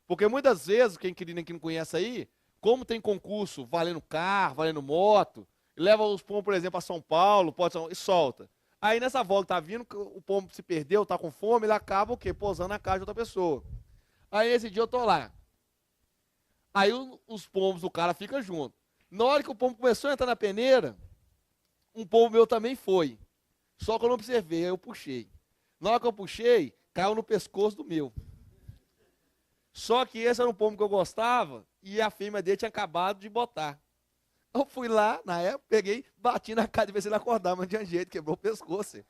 [SPEAKER 1] Porque muitas vezes, quem não conhece aí, como tem concurso valendo carro, valendo moto, leva os pombos, por exemplo, a São Paulo, e solta. Aí nessa volta que tá vindo, o pombo se perdeu, tá com fome, ele acaba o quê? Pousando na casa de outra pessoa. Aí esse dia eu tô lá. Aí os pombos do cara ficam juntos. Na hora que o pombo começou a entrar na peneira, um pombo meu também foi. Só que eu não observei, aí eu puxei. Na hora que eu puxei, caiu no pescoço do meu. Só que esse era um pombo que eu gostava e a fêmea dele tinha acabado de botar. Eu fui lá, na época, peguei, bati na cara de ver se ele acordava, mas não tinha jeito, quebrou o pescoço.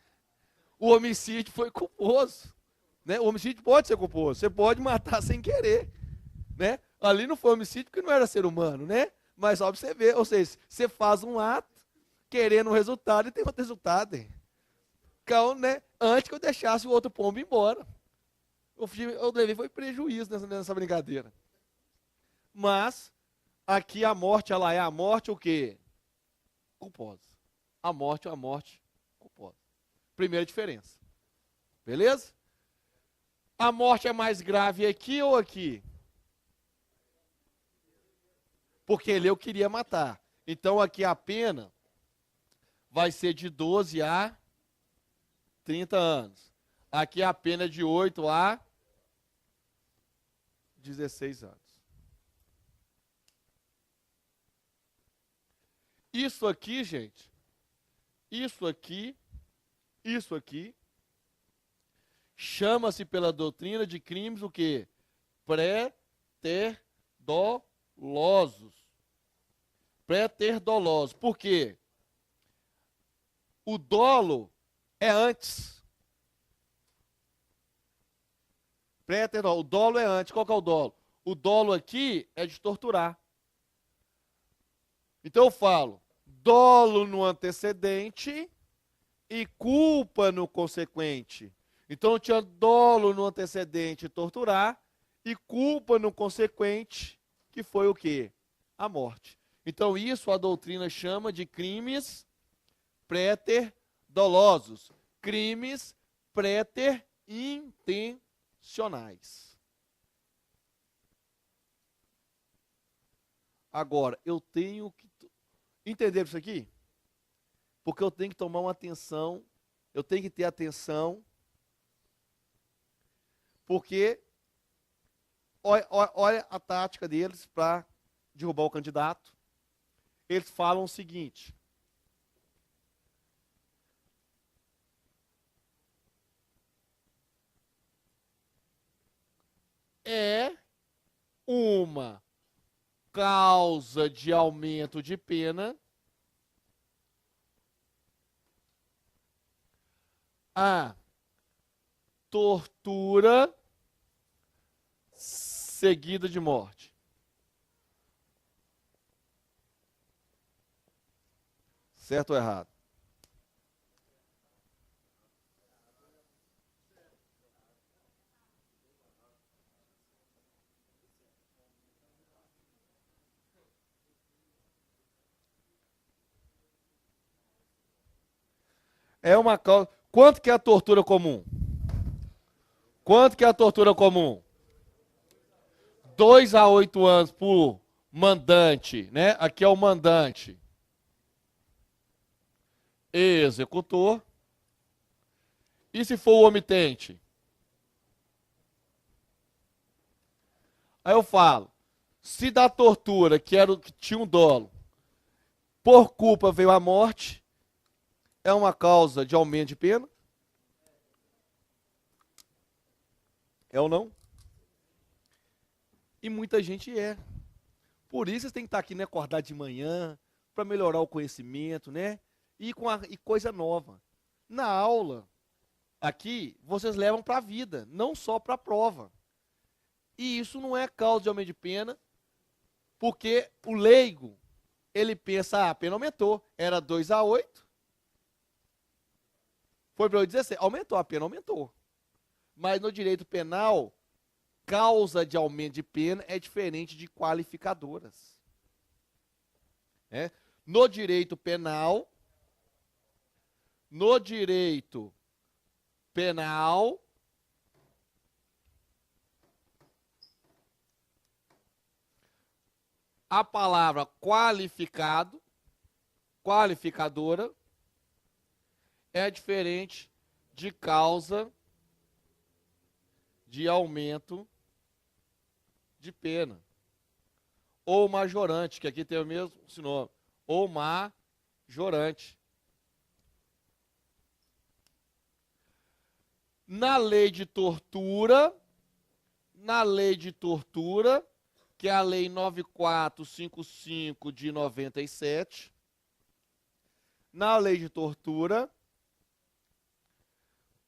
[SPEAKER 1] O homicídio foi culposo. Né? O homicídio pode ser culposo, você pode matar sem querer. Né? Ali não foi homicídio porque não era ser humano, né? Mas só pra você ver, ou seja, você faz um ato querendo um resultado e tem outro resultado. Hein? Então, né, antes que eu deixasse o outro pombo embora. Eu levei foi prejuízo nessa brincadeira. Mas, aqui a morte, ela é a morte o quê? Culposa. A morte é a morte culposa. Primeira diferença. Beleza? A morte é mais grave aqui ou aqui? Porque ele eu queria matar. Então, aqui a pena vai ser de 12 a 30 anos. Aqui a pena é de 8 a 16 anos. Isso aqui, gente, isso aqui, chama-se pela doutrina de crimes o quê? Pré-ter-dolosos. Pré-ter-dolosos. Por quê? O dolo é antes. O dolo é antes. Qual que é o dolo? O dolo aqui é de torturar. Então eu falo, dolo no antecedente e culpa no consequente. Então eu tinha dolo no antecedente, torturar, e culpa no consequente, que foi o quê? A morte. Então isso a doutrina chama de crimes préter-dolosos, crimes préter-intencionais. Agora, eu tenho que entender isso aqui? Porque eu tenho que tomar uma atenção, eu tenho que ter atenção, porque olha a tática deles para derrubar o candidato. Eles falam o seguinte: é uma causa de aumento de pena a tortura seguida de morte. Certo ou errado? É uma causa. Quanto que é a tortura comum? Quanto que é a tortura comum? 2 a 8 anos por mandante, né? Aqui é o mandante. Executor. E se for o omitente? Aí eu falo, se da tortura, que tinha um dolo, por culpa veio a morte, é uma causa de aumento de pena? É ou não? E muita gente é. Por isso vocês têm que estar aqui, né? Acordar de manhã, para melhorar o conhecimento, né? E coisa nova. Na aula, aqui, vocês levam para a vida, não só para a prova. E isso não é causa de aumento de pena, porque o leigo, ele pensa, a pena aumentou, era 2 a 8, foi para 16, aumentou, a pena aumentou. Mas no direito penal, causa de aumento de pena é diferente de qualificadoras. No direito penal, a palavra qualificado, qualificadora, é diferente de causa de aumento de pena. Ou majorante, que aqui tem o mesmo sinônimo. Ou majorante. Na lei de tortura, que é a lei 9455 de 97, na lei de tortura,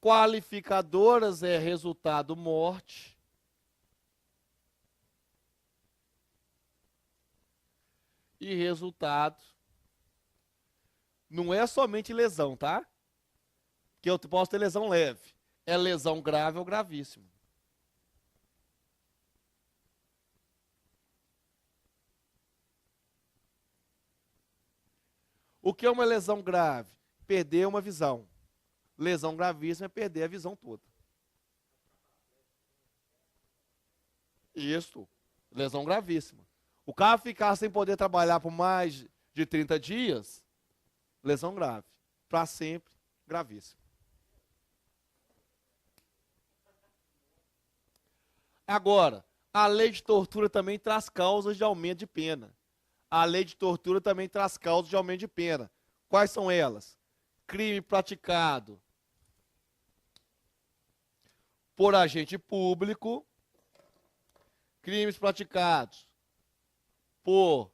[SPEAKER 1] qualificadoras é resultado morte, e resultado não é somente lesão, tá? Que eu posso ter lesão leve. É lesão grave ou gravíssima. O que é uma lesão grave? Perder uma visão. Lesão gravíssima é perder a visão toda. Isso, lesão gravíssima. O cara ficar sem poder trabalhar por mais de 30 dias, lesão grave. Para sempre, gravíssimo. Agora, a lei de tortura também traz causas de aumento de pena. A lei de tortura também traz causas de aumento de pena. Quais são elas? Crime praticado por agente público, crimes praticados por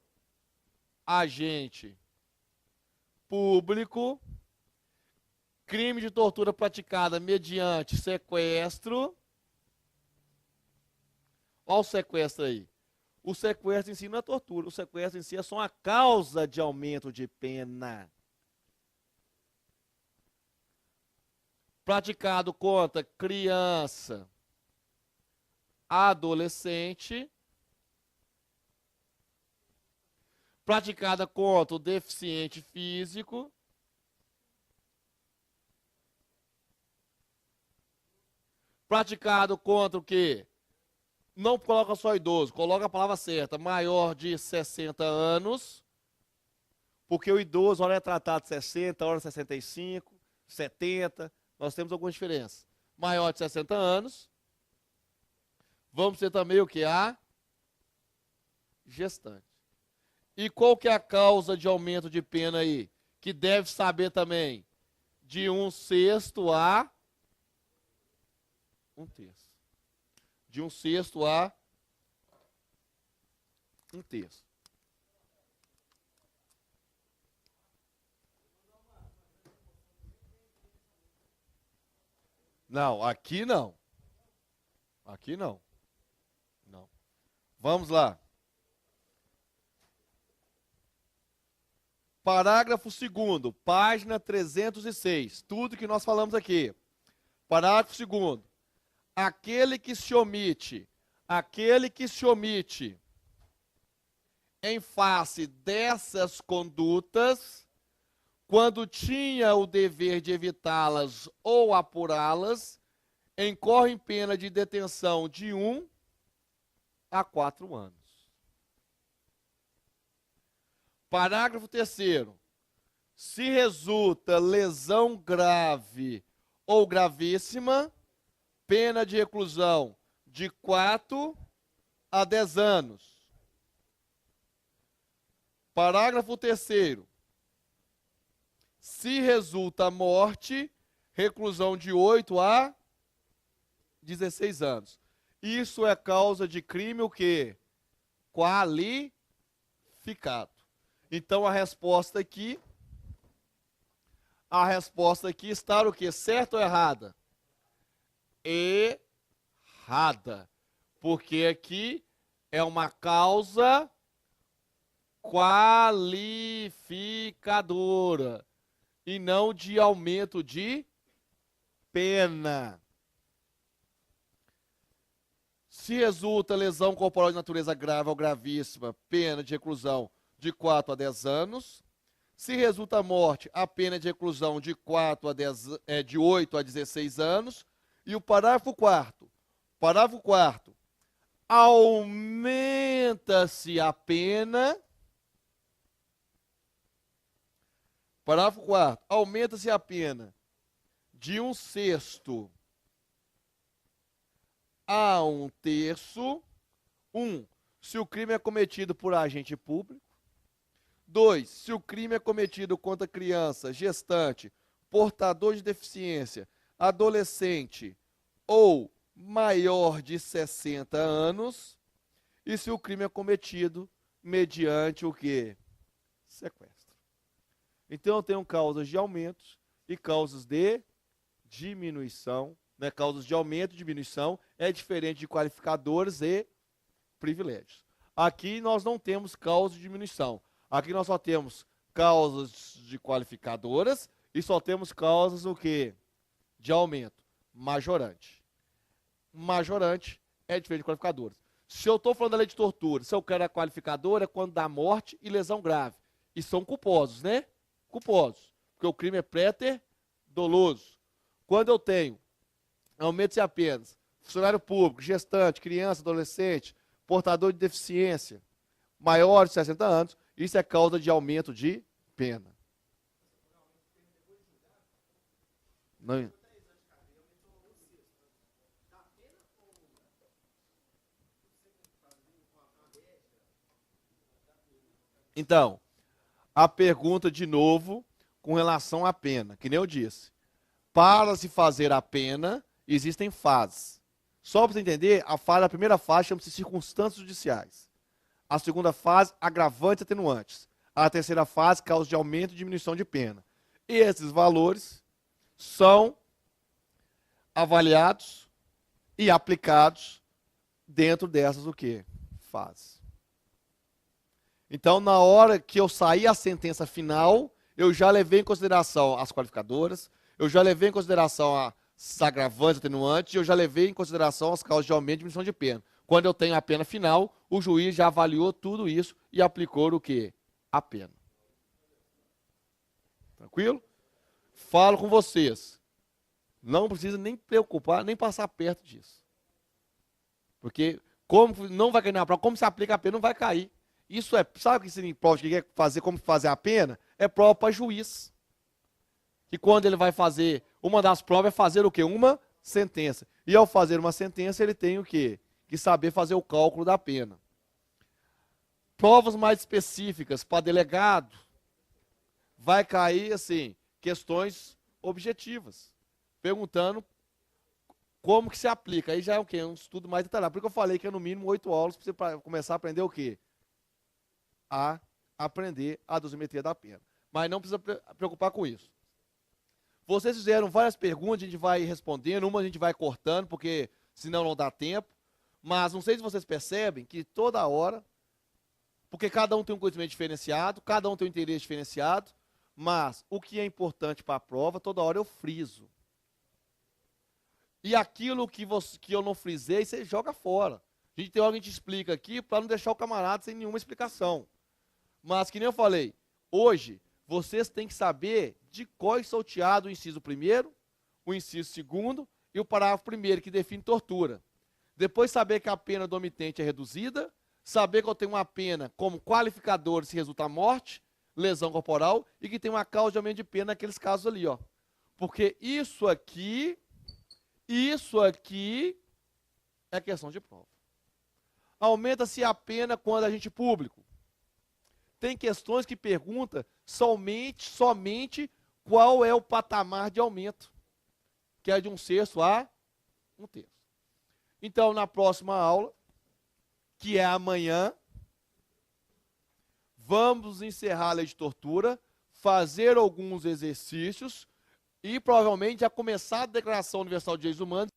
[SPEAKER 1] agente público, crime de tortura praticada mediante sequestro Olha o sequestro aí. O sequestro em si não é tortura. O sequestro em si é só uma causa de aumento de pena. Praticado contra criança, adolescente. Praticada contra o deficiente físico. Praticado contra o quê? Não coloca só idoso, coloca a palavra certa, maior de 60 anos, porque o idoso, hora é tratado de 60, hora 65, 70, nós temos algumas diferenças. Maior de 60 anos, vamos ter também o que? A gestante. E qual que é a causa de aumento de pena aí? Que deve saber também, de 1/6 a 1/3. De 1/6 a 1/3. Não, aqui não. Aqui não. Não. Vamos lá. Parágrafo 2º, página 306. Tudo que nós falamos aqui. Parágrafo 2º. Aquele que se omite em face dessas condutas, quando tinha o dever de evitá-las ou apurá-las, incorre em pena de detenção de 1 a 4 anos. Parágrafo 3º. Se resulta lesão grave ou gravíssima, pena de reclusão de 4 a 10 anos. Parágrafo 3º. Se resulta morte, reclusão de 8 a 16 anos. Isso é causa de crime o quê? Qualificado. Então a resposta aqui está o quê? Certo ou errada? Errada. Porque aqui é uma causa qualificadora e não de aumento de pena. Se resulta lesão corporal de natureza grave ou gravíssima, pena de reclusão de 4 a 10 anos. Se resulta morte, a pena de reclusão de 8 a 16 anos. E o parágrafo 4º. Parágrafo 4º. Aumenta-se a pena. Parágrafo 4º. Aumenta-se a pena de 1/6 a 1/3. 1. Se o crime é cometido por agente público. 2. Se o crime é cometido contra criança, gestante, portador de deficiência, adolescente ou maior de 60 anos. E se o crime é cometido mediante o quê? Sequestro. Então eu tenho causas de aumentos e causas de diminuição. Né? Causas de aumento e diminuição é diferente de qualificadores e privilégios. Aqui nós não temos causa de diminuição. Aqui nós só temos causas de qualificadoras e só temos causas o quê? De aumento. Majorante. Majorante é diferente de qualificadoras. Se eu estou falando da lei de tortura, se eu quero a qualificadora é quando dá morte e lesão grave. E são culposos, né? Culposos. Porque o crime é préter doloso. Quando eu tenho aumento-se apenas funcionário público, gestante, criança, adolescente, portador de deficiência, maior de 60 anos, isso é causa de aumento de pena. Não. Então, a pergunta de novo com relação à pena, que nem eu disse. Para se fazer a pena, existem fases. Só para você entender, a primeira fase chama-se circunstâncias judiciais. A segunda fase, agravantes e atenuantes. A terceira fase, causa de aumento e diminuição de pena. E esses valores são avaliados e aplicados dentro dessas o quê? Fases. Então, na hora que eu sair a sentença final, eu já levei em consideração as qualificadoras, eu já levei em consideração as agravantes, atenuantes, e eu já levei em consideração as causas de aumento e diminuição de pena. Quando eu tenho a pena final, o juiz já avaliou tudo isso e aplicou o quê? A pena. Tranquilo? Falo com vocês. Não precisa nem preocupar, nem passar perto disso. Porque como não vai cair na prova, como se aplica a pena, não vai cair. Isso é, sabe o que seria prova que quer fazer, como fazer a pena? É prova para juiz. Que quando ele vai fazer, uma das provas é fazer o quê? Uma sentença. E ao fazer uma sentença, ele tem o quê? Que saber fazer o cálculo da pena. Provas mais específicas para delegado, vai cair, assim, questões objetivas. Perguntando como que se aplica. Aí já é o quê? Um estudo mais detalhado. Por isso que eu falei que é no mínimo 8 aulas para você começar a aprender o quê? A aprender a dosimetria da pena. Mas não precisa preocupar com isso. Vocês fizeram várias perguntas, a gente vai respondendo, uma a gente vai cortando, porque senão não dá tempo. Mas não sei se vocês percebem que toda hora, porque cada um tem um conhecimento diferenciado, cada um tem um interesse diferenciado, mas o que é importante para a prova, toda hora eu friso. E aquilo que eu não frisei, você joga fora. A gente tem hora que a gente explica aqui para não deixar o camarada sem nenhuma explicação. Mas, que nem eu falei, hoje, vocês têm que saber de qual é salteado o inciso 1º, o inciso 2º e o parágrafo 1º, que define tortura. Depois saber que a pena do omitente é reduzida, saber que eu tenho uma pena como qualificador se resulta a morte, lesão corporal, e que tem uma causa de aumento de pena naqueles casos ali, ó. Porque isso aqui é questão de prova. Aumenta-se a pena quando agente público. Tem questões que perguntam somente qual é o patamar de aumento, que é de 1/6 a 1/3. Então, na próxima aula, que é amanhã, vamos encerrar a lei de tortura, fazer alguns exercícios e provavelmente já começar a Declaração Universal de Direitos Humanos